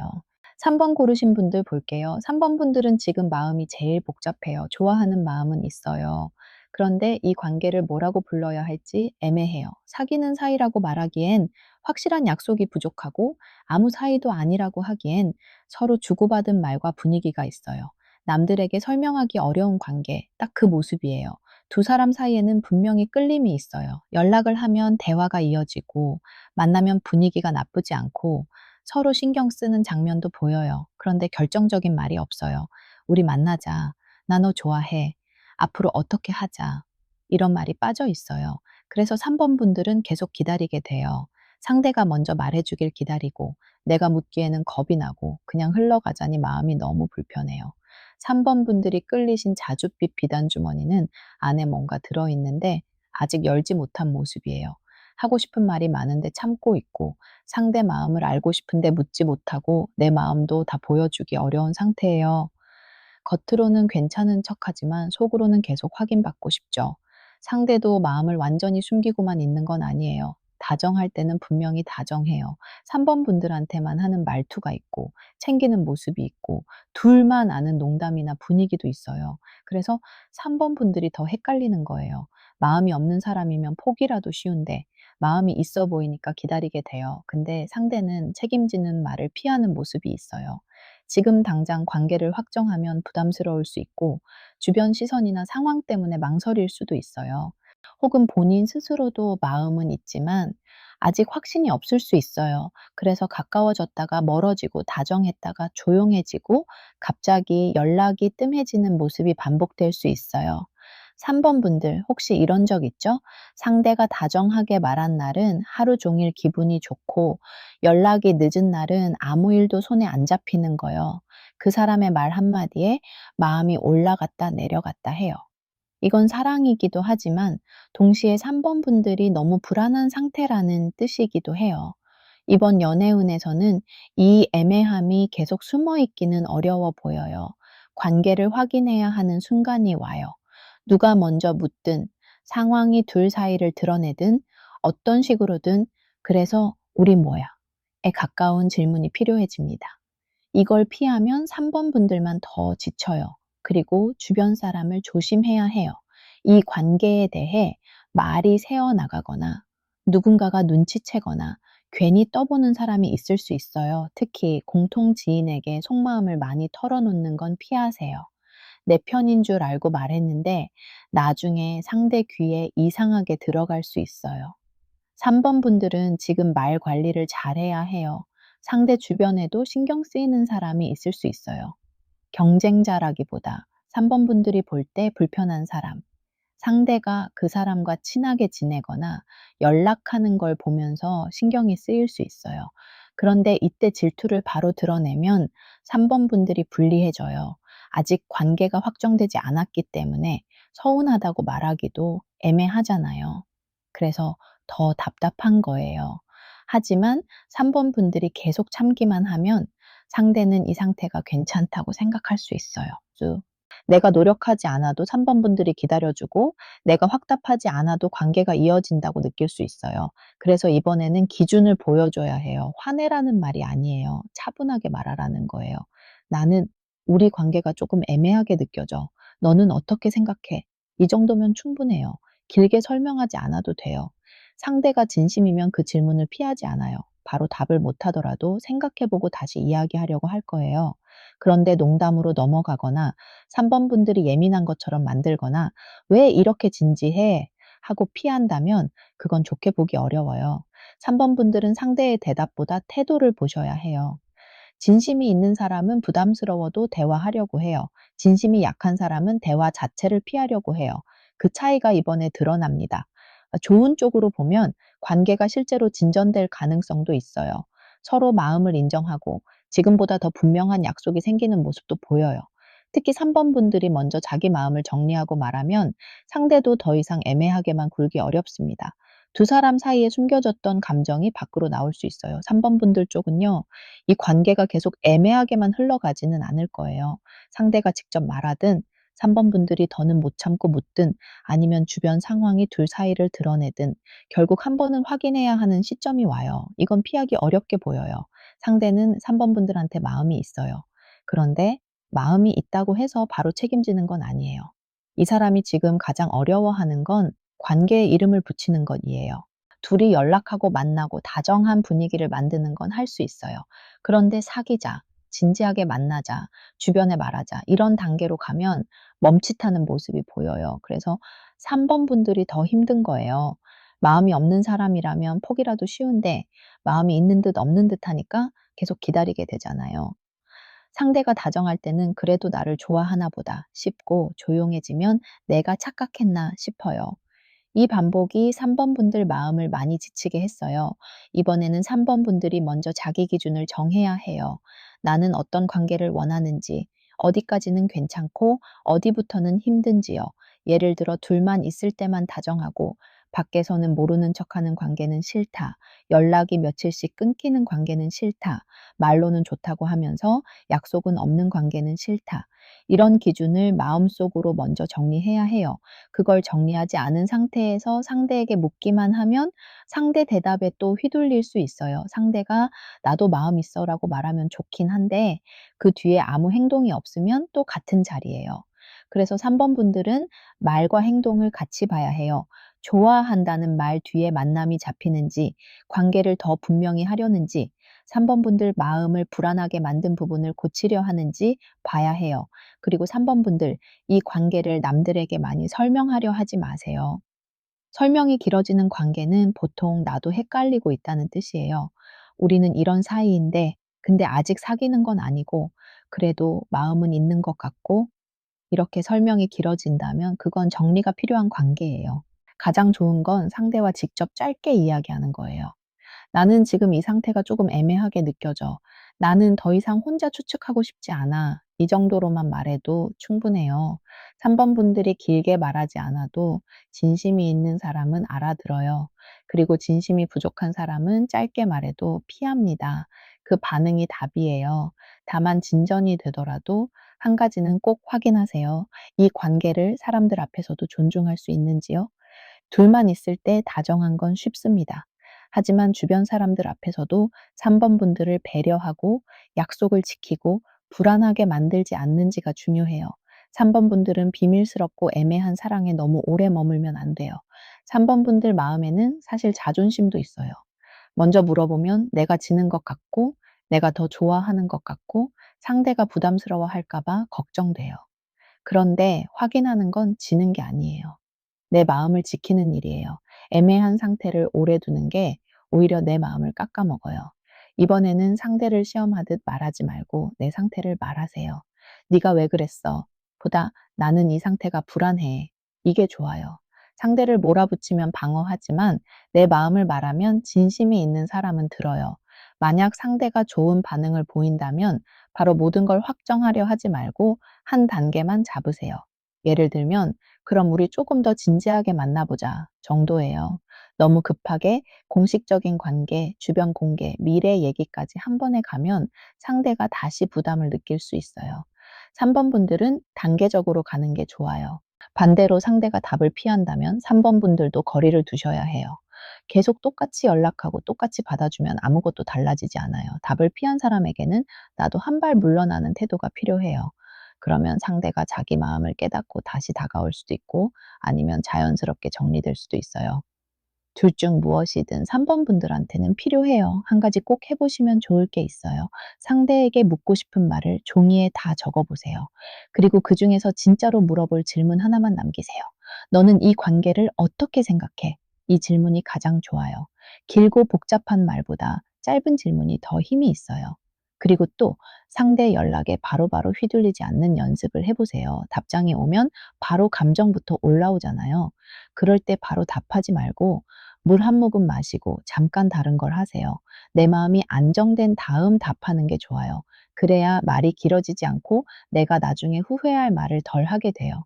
3번 고르신 분들 볼게요. 3번 분들은 지금 마음이 제일 복잡해요. 좋아하는 마음은 있어요. 그런데 이 관계를 뭐라고 불러야 할지 애매해요. 사귀는 사이라고 말하기엔 확실한 약속이 부족하고 아무 사이도 아니라고 하기엔 서로 주고받은 말과 분위기가 있어요. 남들에게 설명하기 어려운 관계, 딱 그 모습이에요. 두 사람 사이에는 분명히 끌림이 있어요. 연락을 하면 대화가 이어지고, 만나면 분위기가 나쁘지 않고, 서로 신경 쓰는 장면도 보여요. 그런데 결정적인 말이 없어요. 우리 만나자. 나 너 좋아해. 앞으로 어떻게 하자. 이런 말이 빠져 있어요. 그래서 3번 분들은 계속 기다리게 돼요. 상대가 먼저 말해주길 기다리고, 내가 묻기에는 겁이 나고, 그냥 흘러가자니 마음이 너무 불편해요. 3번 분들이 끌리신 자줏빛 비단주머니는 안에 뭔가 들어있는데 아직 열지 못한 모습이에요. 하고 싶은 말이 많은데 참고 있고, 상대 마음을 알고 싶은데 묻지 못하고, 내 마음도 다 보여주기 어려운 상태예요. 겉으로는 괜찮은 척하지만 속으로는 계속 확인받고 싶죠. 상대도 마음을 완전히 숨기고만 있는 건 아니에요. 다정할 때는 분명히 다정해요. 3번 분들한테만 하는 말투가 있고 챙기는 모습이 있고 둘만 아는 농담이나 분위기도 있어요. 그래서 3번 분들이 더 헷갈리는 거예요. 마음이 없는 사람이면 포기라도 쉬운데 마음이 있어 보이니까 기다리게 돼요. 근데 상대는 책임지는 말을 피하는 모습이 있어요. 지금 당장 관계를 확정하면 부담스러울 수 있고 주변 시선이나 상황 때문에 망설일 수도 있어요. 혹은 본인 스스로도 마음은 있지만 아직 확신이 없을 수 있어요. 그래서 가까워졌다가 멀어지고 다정했다가 조용해지고 갑자기 연락이 뜸해지는 모습이 반복될 수 있어요. 3번 분들 혹시 이런 적 있죠? 상대가 다정하게 말한 날은 하루 종일 기분이 좋고 연락이 늦은 날은 아무 일도 손에 안 잡히는 거요. 그 사람의 말 한마디에 마음이 올라갔다 내려갔다 해요. 이건 사랑이기도 하지만 동시에 3번 분들이 너무 불안한 상태라는 뜻이기도 해요. 이번 연애운에서는 이 애매함이 계속 숨어 있기는 어려워 보여요. 관계를 확인해야 하는 순간이 와요. 누가 먼저 묻든 상황이 둘 사이를 드러내든 어떤 식으로든 그래서 "우리 뭐야?" 에 가까운 질문이 필요해집니다. 이걸 피하면 3번 분들만 더 지쳐요. 그리고 주변 사람을 조심해야 해요. 이 관계에 대해 말이 새어나가거나 누군가가 눈치채거나 괜히 떠보는 사람이 있을 수 있어요. 특히 공통 지인에게 속마음을 많이 털어놓는 건 피하세요. 내 편인 줄 알고 말했는데 나중에 상대 귀에 이상하게 들어갈 수 있어요. 3번 분들은 지금 말 관리를 잘해야 해요. 상대 주변에도 신경 쓰이는 사람이 있을 수 있어요. 경쟁자라기보다 3번 분들이 볼 때 불편한 사람, 상대가 그 사람과 친하게 지내거나 연락하는 걸 보면서 신경이 쓰일 수 있어요. 그런데 이때 질투를 바로 드러내면 3번 분들이 불리해져요. 아직 관계가 확정되지 않았기 때문에 서운하다고 말하기도 애매하잖아요. 그래서 더 답답한 거예요. 하지만 3번 분들이 계속 참기만 하면 상대는 이 상태가 괜찮다고 생각할 수 있어요. 내가 노력하지 않아도 3번 분들이 기다려 주고 내가 확답하지 않아도 관계가 이어진다고 느낄 수 있어요. 그래서 이번에는 기준을 보여줘야 해요. 화내라는 말이 아니에요. 차분하게 말하라는 거예요. "나는 우리 관계가 조금 애매하게 느껴져. 너는 어떻게 생각해?" 이 정도면 충분해요. 길게 설명하지 않아도 돼요. 상대가 진심이면 그 질문을 피하지 않아요. 바로 답을 못 하더라도 생각해 보고 다시 이야기하려고 할 거예요. 그런데 농담으로 넘어가거나 3번 분들이 예민한 것처럼 만들거나 "왜 이렇게 진지해?" 하고 피한다면 그건 좋게 보기 어려워요. 3번 분들은 상대의 대답보다 태도를 보셔야 해요. 진심이 있는 사람은 부담스러워도 대화하려고 해요. 진심이 약한 사람은 대화 자체를 피하려고 해요. 그 차이가 이번에 드러납니다. 좋은 쪽으로 보면 관계가 실제로 진전될 가능성도 있어요. 서로 마음을 인정하고 지금보다 더 분명한 약속이 생기는 모습도 보여요. 특히 3번 분들이 먼저 자기 마음을 정리하고 말하면 상대도 더 이상 애매하게만 굴기 어렵습니다. 두 사람 사이에 숨겨졌던 감정이 밖으로 나올 수 있어요. 3번 분들 쪽은요. 이 관계가 계속 애매하게만 흘러가지는 않을 거예요. 상대가 직접 말하든 3번 분들이 더는 못 참고 묻든 아니면 주변 상황이 둘 사이를 드러내든 결국 한 번은 확인해야 하는 시점이 와요. 이건 피하기 어렵게 보여요. 상대는 3번 분들한테 마음이 있어요. 그런데 마음이 있다고 해서 바로 책임지는 건 아니에요. 이 사람이 지금 가장 어려워하는 건 관계에 이름을 붙이는 것이에요. 둘이 연락하고 만나고 다정한 분위기를 만드는 건 할 수 있어요. 그런데 사귀자, 진지하게 만나자, 주변에 말하자 이런 단계로 가면 멈칫하는 모습이 보여요. 그래서 3번 분들이 더 힘든 거예요. 마음이 없는 사람이라면 포기라도 쉬운데 마음이 있는 듯 없는 듯 하니까 계속 기다리게 되잖아요. 상대가 다정할 때는 '그래도 나를 좋아하나 보다.' 싶고 조용해지면 '내가 착각했나.' 싶어요. 이 반복이 3번 분들 마음을 많이 지치게 했어요. 이번에는 3번 분들이 먼저 자기 기준을 정해야 해요. 나는 어떤 관계를 원하는지, 어디까지는 괜찮고 어디부터는 힘든지요. 예를 들어 둘만 있을 때만 다정하고 밖에서는 모르는 척하는 관계는 싫다. 연락이 며칠씩 끊기는 관계는 싫다. 말로는 좋다고 하면서 약속은 없는 관계는 싫다. 이런 기준을 마음속으로 먼저 정리해야 해요. 그걸 정리하지 않은 상태에서 상대에게 묻기만 하면 상대 대답에 또 휘둘릴 수 있어요. 상대가 "나도 마음 있어."라고 말하면 좋긴 한데 그 뒤에 아무 행동이 없으면 또 같은 자리예요. 그래서 3번 분들은 말과 행동을 같이 봐야 해요. 좋아한다는 말 뒤에 만남이 잡히는지, 관계를 더 분명히 하려는지, 3번 분들 마음을 불안하게 만든 부분을 고치려 하는지 봐야 해요. 그리고 3번 분들, 이 관계를 남들에게 많이 설명하려 하지 마세요. 설명이 길어지는 관계는 보통 나도 헷갈리고 있다는 뜻이에요. 우리는 이런 사이인데, 근데 아직 사귀는 건 아니고, 그래도 마음은 있는 것 같고, 이렇게 설명이 길어진다면 그건 정리가 필요한 관계예요. 가장 좋은 건 상대와 직접 짧게 이야기하는 거예요. 나는 지금 이 상태가 조금 애매하게 느껴져. 나는 더 이상 혼자 추측하고 싶지 않아. 이 정도로만 말해도 충분해요. 3번 분들이 길게 말하지 않아도 진심이 있는 사람은 알아들어요. 그리고 진심이 부족한 사람은 짧게 말해도 피합니다. 그 반응이 답이에요. 다만 진전이 되더라도 한 가지는 꼭 확인하세요. 이 관계를 사람들 앞에서도 존중할 수 있는지요? 둘만 있을 때 다정한 건 쉽습니다. 하지만 주변 사람들 앞에서도 3번 분들을 배려하고 약속을 지키고 불안하게 만들지 않는지가 중요해요. 3번 분들은 비밀스럽고 애매한 사랑에 너무 오래 머물면 안 돼요. 3번 분들 마음에는 사실 자존심도 있어요. 먼저 물어보면 내가 지는 것 같고, 내가 더 좋아하는 것 같고, 상대가 부담스러워 할까 봐 걱정돼요. 그런데 확인하는 건 지는 게 아니에요. 내 마음을 지키는 일이에요. 애매한 상태를 오래 두는 게 오히려 내 마음을 깎아먹어요. 이번에는 상대를 시험하듯 말하지 말고 내 상태를 말하세요. "네가 왜 그랬어?" 보다 "나는 이 상태가 불안해." 이게 좋아요. 상대를 몰아붙이면 방어하지만 내 마음을 말하면 진심이 있는 사람은 들어요. 만약 상대가 좋은 반응을 보인다면 바로 모든 걸 확정하려 하지 말고 한 단계만 잡으세요. 예를 들면 "그럼 우리 조금 더 진지하게 만나보자." 정도예요. 너무 급하게 공식적인 관계, 주변 공개, 미래 얘기까지 한 번에 가면 상대가 다시 부담을 느낄 수 있어요. 3번 분들은 단계적으로 가는 게 좋아요. 반대로 상대가 답을 피한다면 3번 분들도 거리를 두셔야 해요. 계속 똑같이 연락하고 똑같이 받아주면 아무것도 달라지지 않아요. 답을 피한 사람에게는 나도 한 발 물러나는 태도가 필요해요. 그러면 상대가 자기 마음을 깨닫고 다시 다가올 수도 있고 아니면 자연스럽게 정리될 수도 있어요. 둘 중 무엇이든 3번 분들한테는 필요해요. 한 가지 꼭 해 보시면 좋을 게 있어요. 상대에게 묻고 싶은 말을 종이에 다 적어 보세요. 그리고 그중에서 진짜로 물어볼 질문 하나만 남기세요. "너는 이 관계를 어떻게 생각해?" 이 질문이 가장 좋아요. 길고 복잡한 말보다 짧은 질문이 더 힘이 있어요. 그리고 또 상대 연락에 바로바로 휘둘리지 않는 연습을 해 보세요. 답장이 오면 바로 감정부터 올라오잖아요. 그럴 때 바로 답하지 말고 물 한 모금 마시고 잠깐 다른 걸 하세요. 내 마음이 안정된 다음 답하는 게 좋아요. 그래야 말이 길어지지 않고 내가 나중에 후회할 말을 덜 하게 돼요.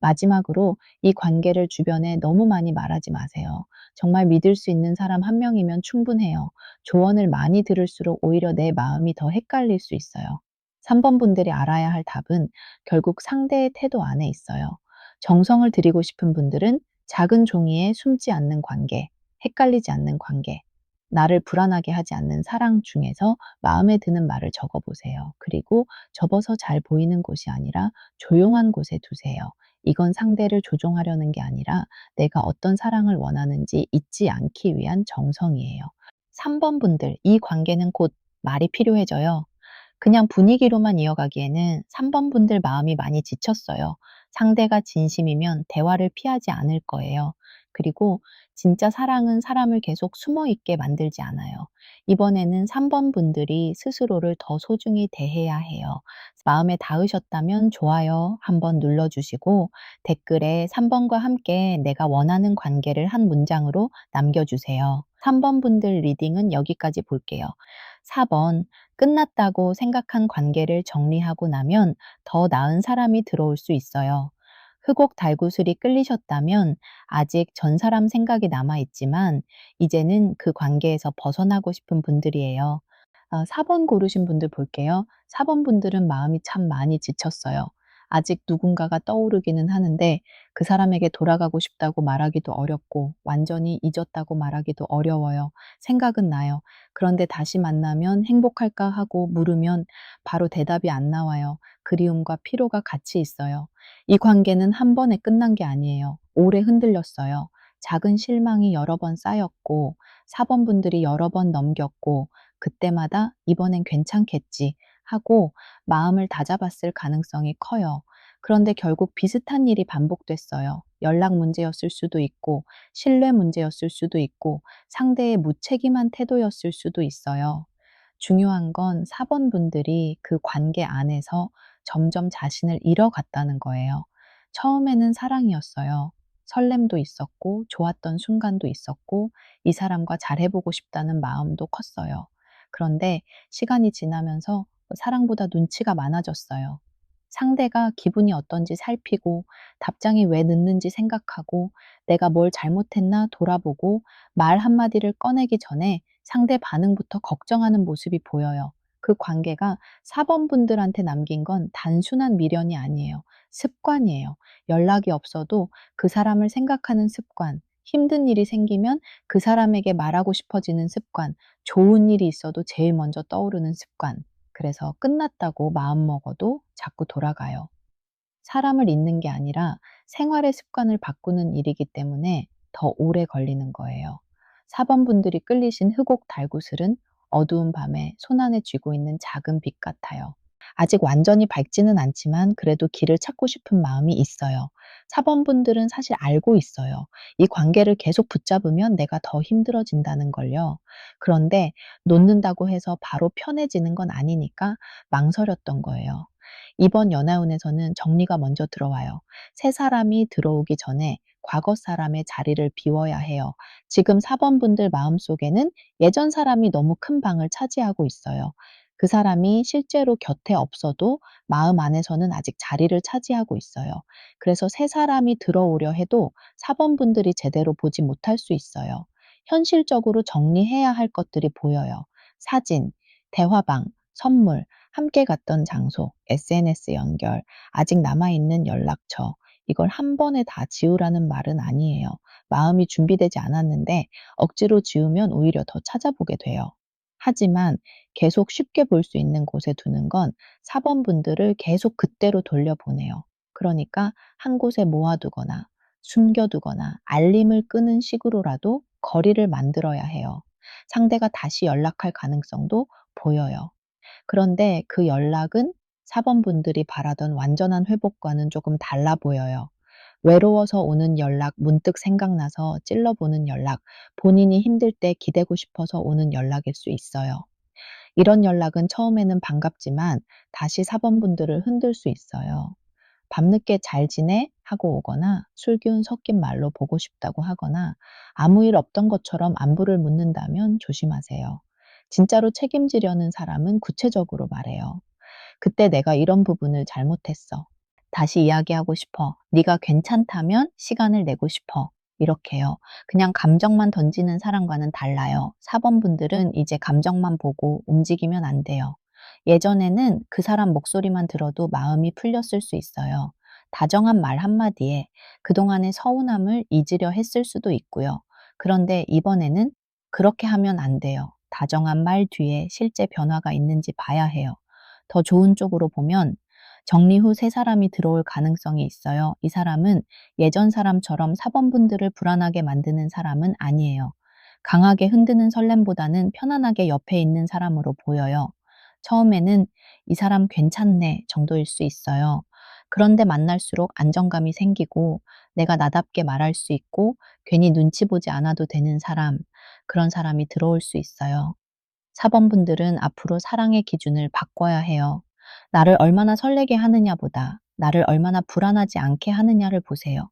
마지막으로 이 관계를 주변에 너무 많이 말하지 마세요. 정말 믿을 수 있는 사람 한 명이면 충분해요. 조언을 많이 들을수록 오히려 내 마음이 더 헷갈릴 수 있어요. 3번 분들이 알아야 할 답은 결국 상대의 태도 안에 있어요. 정성을 들이고 싶은 분들은 작은 종이에 숨지 않는 관계, 헷갈리지 않는 관계, 나를 불안하게 하지 않는 사랑 중에서 마음에 드는 말을 적어 보세요. 그리고 접어서 잘 보이는 곳이 아니라 조용한 곳에 두세요. 이건 상대를 조종하려는 게 아니라 내가 어떤 사랑을 원하는지 잊지 않기 위한 정성이에요. 3번 분들, 이 관계는 곧 말이 필요해져요. 그냥 분위기로만 이어가기에는 3번 분들 마음이 많이 지쳤어요. 상대가 진심이면 대화를 피하지 않을 거예요. 그리고 진짜 사랑은 사람을 계속 숨어 있게 만들지 않아요. 이번에는 3번 분들이 스스로를 더 소중히 대해야 해요. 마음에 닿으셨다면 좋아요 한번 눌러주시고 댓글에 3번과 함께 내가 원하는 관계를 한 문장으로 남겨주세요. 3번 분들 리딩은 여기까지 볼게요. 4번 끝났다고 생각한 관계를 정리하고 나면 더 나은 사람이 들어올 수 있어요. 흑옥 달구슬이 끌리셨다면 아직 전 사람 생각이 남아있지만 이제는 그 관계에서 벗어나고 싶은 분들이에요. 4번 고르신 분들 볼게요. 4번 분들은 마음이 참 많이 지쳤어요. 아직 누군가가 떠오르기는 하는데 그 사람에게 돌아가고 싶다고 말하기도 어렵고 완전히 잊었다고 말하기도 어려워요. 생각은 나요. 그런데 다시 만나면 행복할까 하고 물으면 바로 대답이 안 나와요. 그리움과 피로가 같이 있어요. 이 관계는 한 번에 끝난 게 아니에요. 오래 흔들렸어요. 작은 실망이 여러 번 쌓였고 4번 분들이 여러 번 넘겼고 그때마다 '이번엔 괜찮겠지.' 하고 마음을 다잡았을 가능성이 커요. 그런데 결국 비슷한 일이 반복됐어요. 연락 문제였을 수도 있고 신뢰 문제였을 수도 있고 상대의 무책임한 태도였을 수도 있어요. 중요한 건 4번 분들이 그 관계 안에서 점점 자신을 잃어갔다는 거예요. 처음에는 사랑이었어요. 설렘도 있었고 좋았던 순간도 있었고 이 사람과 잘해보고 싶다는 마음도 컸어요. 그런데 시간이 지나면서 사랑보다 눈치가 많아졌어요. 상대가 기분이 어떤지 살피고 답장이 왜 늦는지 생각하고 내가 뭘 잘못했나 돌아보고 말 한마디를 꺼내기 전에 상대 반응부터 걱정하는 모습이 보여요. 그 관계가 4번 분들한테 남긴 건 단순한 미련이 아니에요. 습관이에요. 연락이 없어도 그 사람을 생각하는 습관, 힘든 일이 생기면 그 사람에게 말하고 싶어지는 습관, 좋은 일이 있어도 제일 먼저 떠오르는 습관. 그래서 끝났다고 마음먹어도 자꾸 돌아가요. 사람을 잊는 게 아니라 생활의 습관을 바꾸는 일이기 때문에 더 오래 걸리는 거예요. 4번 분들이 끌리신 흑옥 달구슬은 어두운 밤에 손안에 쥐고 있는 작은 빛 같아요. 아직 완전히 밝지는 않지만 그래도 길을 찾고 싶은 마음이 있어요. 4번 분들은 사실 알고 있어요. 이 관계를 계속 붙잡으면 내가 더 힘들어진다는 걸요. 그런데 놓는다고 해서 바로 편해지는 건 아니니까 망설였던 거예요. 이번 연하운에서는 정리가 먼저 들어와요. 새 사람이 들어오기 전에 과거 사람의 자리를 비워야 해요. 지금 4번 분들 마음속에는 예전 사람이 너무 큰 방을 차지하고 있어요. 그 사람이 실제로 곁에 없어도 마음 안에서는 아직 자리를 차지하고 있어요. 그래서 새 사람이 들어오려 해도 4번 분들이 제대로 보지 못할 수 있어요. 현실적으로 정리해야 할 것들이 보여요. 사진, 대화방, 선물, 함께 갔던 장소, SNS 연결, 아직 남아있는 연락처, 이걸 한 번에 다 지우라는 말은 아니에요. 마음이 준비되지 않았는데 억지로 지우면 오히려 더 찾아보게 돼요. 하지만 계속 쉽게 볼 수 있는 곳에 두는 건 4번 분들을 계속 그때로 돌려보내요. 그러니까 한 곳에 모아두거나 숨겨두거나 알림을 끄는 식으로라도 거리를 만들어야 해요. 상대가 다시 연락할 가능성도 보여요. 그런데 그 연락은 4번 분들이 바라던 완전한 회복과는 조금 달라 보여요. 외로워서 오는 연락, 문득 생각나서 찔러보는 연락, 본인이 힘들 때 기대고 싶어서 오는 연락일 수 있어요. 이런 연락은 처음에는 반갑지만 다시 4번 분들을 흔들 수 있어요. 밤늦게 "잘 지내?" 하고 오거나 술기운 섞인 말로 보고 싶다고 하거나 아무 일 없던 것처럼 안부를 묻는다면 조심하세요. 진짜로 책임지려는 사람은 구체적으로 말해요. "그때 내가 이런 부분을 잘못했어. 다시 이야기하고 싶어. 네가 괜찮다면 시간을 내고 싶어." 이렇게요. 그냥 감정만 던지는 사람과는 달라요. 4번 분들은 이제 감정만 보고 움직이면 안 돼요. 예전에는 그 사람 목소리만 들어도 마음이 풀렸을 수 있어요. 다정한 말 한마디에 그동안의 서운함을 잊으려 했을 수도 있고요. 그런데 이번에는 그렇게 하면 안 돼요. 다정한 말 뒤에 실제 변화가 있는지 봐야 해요. 더 좋은 쪽으로 보면 정리 후 새 사람이 들어올 가능성이 있어요. 이 사람은 예전 사람처럼 사번분들을 불안하게 만드는 사람은 아니에요. 강하게 흔드는 설렘보다는 편안하게 옆에 있는 사람으로 보여요. 처음에는 이 사람 괜찮네 정도일 수 있어요. 그런데 만날수록 안정감이 생기고 내가 나답게 말할 수 있고 괜히 눈치 보지 않아도 되는 사람, 그런 사람이 들어올 수 있어요. 4번 분들은 앞으로 사랑의 기준을 바꿔야 해요. 나를 얼마나 설레게 하느냐보다 나를 얼마나 불안하지 않게 하느냐를 보세요.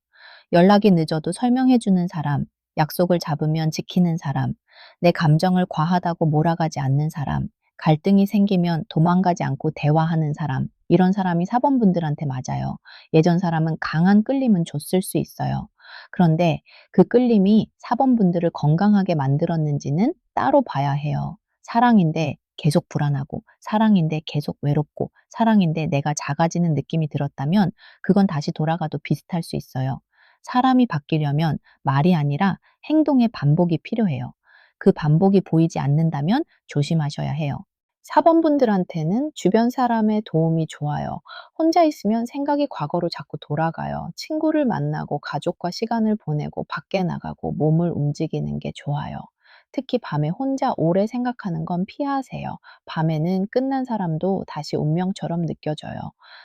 연락이 늦어도 설명해 주는 사람, 약속을 잡으면 지키는 사람, 내 감정을 과하다고 몰아가지 않는 사람, 갈등이 생기면 도망가지 않고 대화하는 사람, 이런 사람이 4번 분들한테 맞아요. 예전 사람은 강한 끌림은 줬을 수 있어요. 그런데 그 끌림이 4번 분들을 건강하게 만들었는지는 따로 봐야 해요. 사랑인데 계속 불안하고, 사랑인데 계속 외롭고, 사랑인데 내가 작아지는 느낌이 들었다면 그건 다시 돌아가도 비슷할 수 있어요. 사람이 바뀌려면 말이 아니라 행동의 반복이 필요해요. 그 반복이 보이지 않는다면 조심하셔야 해요. 4번 분들한테는 주변 사람의 도움이 좋아요. 혼자 있으면 생각이 과거로 자꾸 돌아가요. 친구를 만나고 가족과 시간을 보내고 밖에 나가고 몸을 움직이는 게 좋아요. 특히 밤에 혼자 오래 생각하는 건 피하세요. 밤에는 끝난 사람도 다시 운명처럼 느껴져요.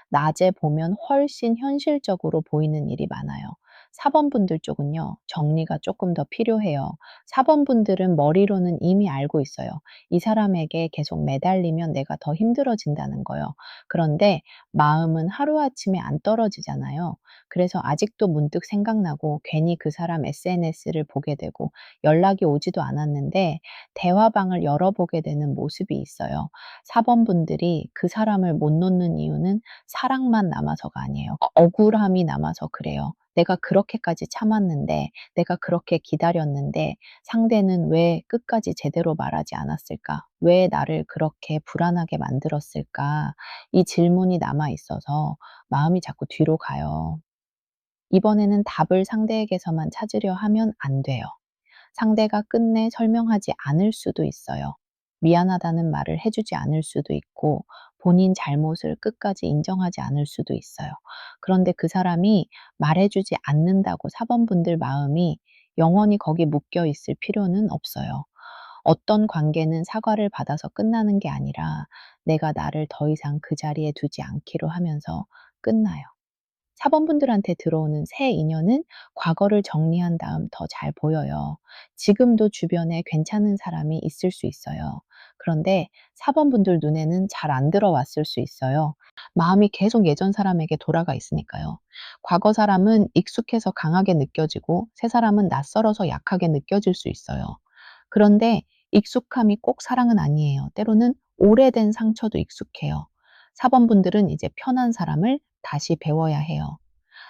낮에 보면 훨씬 현실적으로 보이는 일이 많아요. 4번 분들 쪽은요, 정리가 조금 더 필요해요. 4번 분들은 머리로는 이미 알고 있어요. 이 사람에게 계속 매달리면 내가 더 힘들어진다는 거요. 그런데 마음은 하루아침에 안 떨어지잖아요. 그래서 아직도 문득 생각나고 괜히 그 사람 SNS를 보게 되고 연락이 오지도 않았는데 대화방을 열어보게 되는 모습이 있어요. 4번 분들이 그 사람을 못 놓는 이유는 사랑만 남아서가 아니에요. 억울함이 남아서 그래요. 내가 그렇게까지 참았는데, 내가 그렇게 기다렸는데 상대는 왜 끝까지 제대로 말하지 않았을까? 왜 나를 그렇게 불안하게 만들었을까? 이 질문이 남아 있어서 마음이 자꾸 뒤로 가요. 이번에는 답을 상대에게서만 찾으려 하면 안 돼요. 상대가 끝내 설명하지 않을 수도 있어요. 미안하다는 말을 해주지 않을 수도 있고, 본인 잘못을 끝까지 인정하지 않을 수도 있어요. 그런데 그 사람이 말해주지 않는다고 4번 분들 마음이 영원히 거기 묶여 있을 필요는 없어요. 어떤 관계는 사과를 받아서 끝나는 게 아니라 내가 나를 더 이상 그 자리에 두지 않기로 하면서 끝나요. 4번 분들한테 들어오는 새 인연은 과거를 정리한 다음 더 잘 보여요. 지금도 주변에 괜찮은 사람이 있을 수 있어요. 그런데 4번 분들 눈에는 잘 안 들어왔을 수 있어요. 마음이 계속 예전 사람에게 돌아가 있으니까요. 과거 사람은 익숙해서 강하게 느껴지고 새 사람은 낯설어서 약하게 느껴질 수 있어요. 그런데 익숙함이 꼭 사랑은 아니에요. 때로는 오래된 상처도 익숙해요. 4번 분들은 이제 편한 사람을 다시 배워야 해요.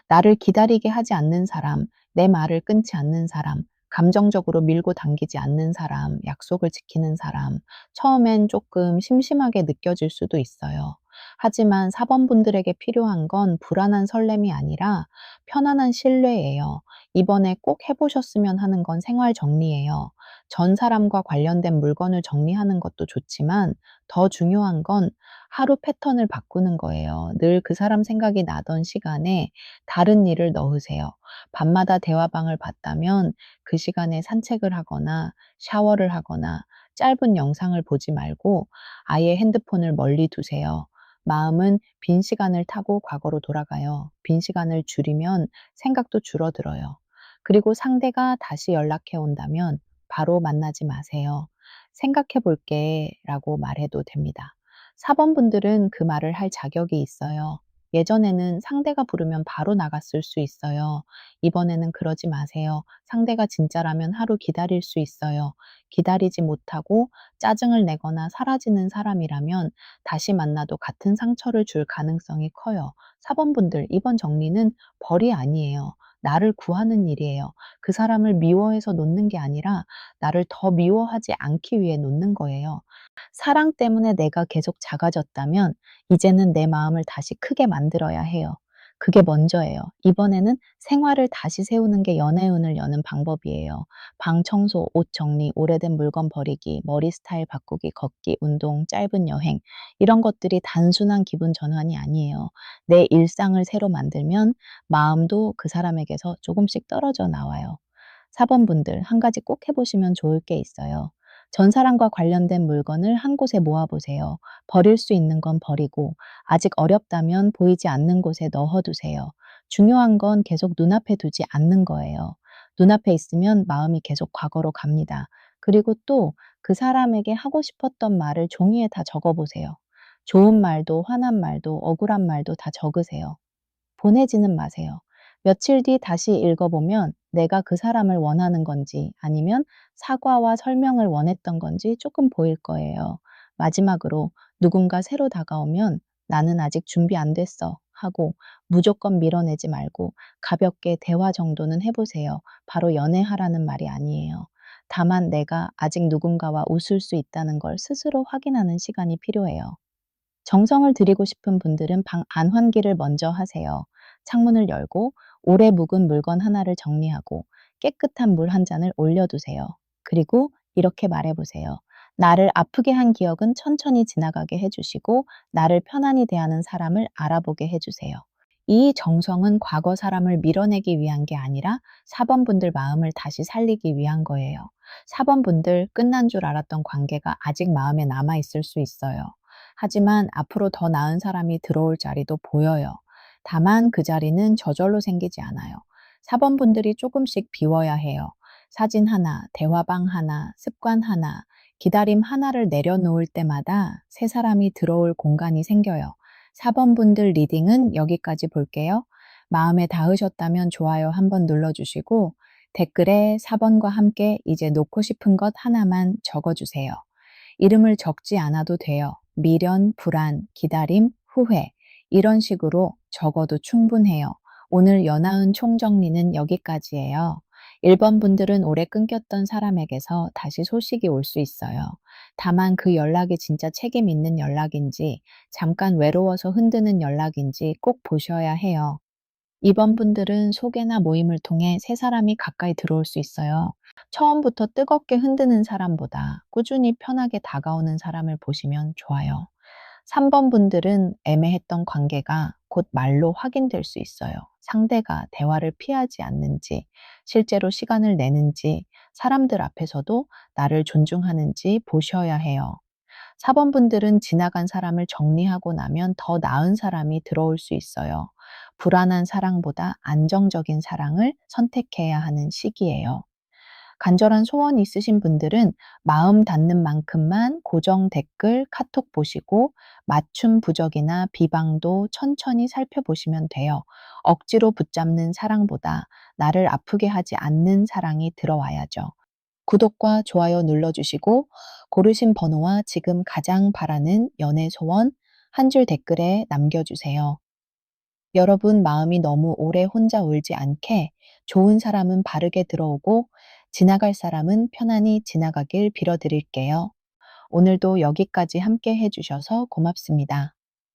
나를 기다리게 하지 않는 사람, 내 말을 끊지 않는 사람, 감정적으로 밀고 당기지 않는 사람, 약속을 지키는 사람, 처음엔 조금 심심하게 느껴질 수도 있어요. 하지만 4번 분들에게 필요한 건 불안한 설렘이 아니라 편안한 신뢰예요. 이번에 꼭 해보셨으면 하는 건 생활 정리예요. 전 사람과 관련된 물건을 정리하는 것도 좋지만 더 중요한 건 하루 패턴을 바꾸는 거예요. 늘 그 사람 생각이 나던 시간에 다른 일을 넣으세요. 밤마다 대화방을 봤다면 그 시간에 산책을 하거나 샤워를 하거나 짧은 영상을 보지 말고 아예 핸드폰을 멀리 두세요. 마음은 빈 시간을 타고 과거로 돌아가요. 빈 시간을 줄이면 생각도 줄어들어요. 그리고 상대가 다시 연락해 온다면 바로 만나지 마세요. 생각해 볼게 라고 말해도 됩니다. 4번 분들은 그 말을 할 자격이 있어요. 예전에는 상대가 부르면 바로 나갔을 수 있어요. 이번에는 그러지 마세요. 상대가 진짜라면 하루 기다릴 수 있어요. 기다리지 못하고 짜증을 내거나 사라지는 사람이라면 다시 만나도 같은 상처를 줄 가능성이 커요. 4번 분들, 이번 정리는 벌이 아니에요. 나를 구하는 일이에요. 그 사람을 미워해서 놓는 게 아니라 나를 더 미워하지 않기 위해 놓는 거예요. 사랑 때문에 내가 계속 작아졌다면 이제는 내 마음을 다시 크게 만들어야 해요. 그게 먼저예요. 이번에는 생활을 다시 세우는 게 연애운을 여는 방법이에요. 방 청소, 옷 정리, 오래된 물건 버리기, 머리 스타일 바꾸기, 걷기, 운동, 짧은 여행. 이런 것들이 단순한 기분 전환이 아니에요. 내 일상을 새로 만들면 마음도 그 사람에게서 조금씩 떨어져 나와요. 4번 분들, 한 가지 꼭 해보시면 좋을 게 있어요. 전 사람과 관련된 물건을 한 곳에 모아보세요. 버릴 수 있는 건 버리고, 아직 어렵다면 보이지 않는 곳에 넣어두세요. 중요한 건 계속 눈앞에 두지 않는 거예요. 눈앞에 있으면 마음이 계속 과거로 갑니다. 그리고 또 그 사람에게 하고 싶었던 말을 종이에 다 적어보세요. 좋은 말도, 화난 말도, 억울한 말도 다 적으세요. 보내지는 마세요. 며칠 뒤 다시 읽어보면 내가 그 사람을 원하는 건지 아니면 사과와 설명을 원했던 건지 조금 보일 거예요. 마지막으로 누군가 새로 다가오면 나는 아직 준비 안 됐어 하고 무조건 밀어내지 말고 가볍게 대화 정도는 해보세요. 바로 연애하라는 말이 아니에요. 다만 내가 아직 누군가와 웃을 수 있다는 걸 스스로 확인하는 시간이 필요해요. 정성을 들이고 싶은 분들은 방 안환기를 먼저 하세요. 창문을 열고 오래 묵은 물건 하나를 정리하고 깨끗한 물 한 잔을 올려두세요. 그리고 이렇게 말해보세요. 나를 아프게 한 기억은 천천히 지나가게 해주시고 나를 편안히 대하는 사람을 알아보게 해주세요. 이 정성은 과거 사람을 밀어내기 위한 게 아니라 4번 분들 마음을 다시 살리기 위한 거예요. 4번 분들 끝난 줄 알았던 관계가 아직 마음에 남아 있을 수 있어요. 하지만 앞으로 더 나은 사람이 들어올 자리도 보여요. 다만 그 자리는 저절로 생기지 않아요. 4번 분들이 조금씩 비워야 해요. 사진 하나, 대화방 하나, 습관 하나, 기다림 하나를 내려놓을 때마다 새 사람이 들어올 공간이 생겨요. 4번 분들 리딩은 여기까지 볼게요. 마음에 닿으셨다면 좋아요 한번 눌러주시고 댓글에 4번과 함께 이제 놓고 싶은 것 하나만 적어주세요. 이름을 적지 않아도 돼요. 미련, 불안, 기다림, 후회. 이런 식으로 적어도 충분해요. 오늘 연하은 총정리는 여기까지예요. 1번 분들은 오래 끊겼던 사람에게서 다시 소식이 올 수 있어요. 다만 그 연락이 진짜 책임 있는 연락인지, 잠깐 외로워서 흔드는 연락인지 꼭 보셔야 해요. 2번 분들은 소개나 모임을 통해 새 사람이 가까이 들어올 수 있어요. 처음부터 뜨겁게 흔드는 사람보다 꾸준히 편하게 다가오는 사람을 보시면 좋아요. 3번 분들은 애매했던 관계가 곧 말로 확인될 수 있어요. 상대가 대화를 피하지 않는지, 실제로 시간을 내는지, 사람들 앞에서도 나를 존중하는지 보셔야 해요. 4번 분들은 지나간 사람을 정리하고 나면 더 나은 사람이 들어올 수 있어요. 불안한 사랑보다 안정적인 사랑을 선택해야 하는 시기예요. 간절한 소원이 있으신 분들은 마음 닿는 만큼만 고정 댓글, 카톡 보시고 맞춤 부적이나 비방도 천천히 살펴보시면 돼요. 억지로 붙잡는 사랑보다 나를 아프게 하지 않는 사랑이 들어와야죠. 구독과 좋아요 눌러주시고 고르신 번호와 지금 가장 바라는 연애 소원 한 줄 댓글에 남겨주세요. 여러분 마음이 너무 오래 혼자 울지 않게 좋은 사람은 바르게 들어오고 지나갈 사람은 편안히 지나가길 빌어드릴게요. 오늘도 여기까지 함께 해주셔서 고맙습니다.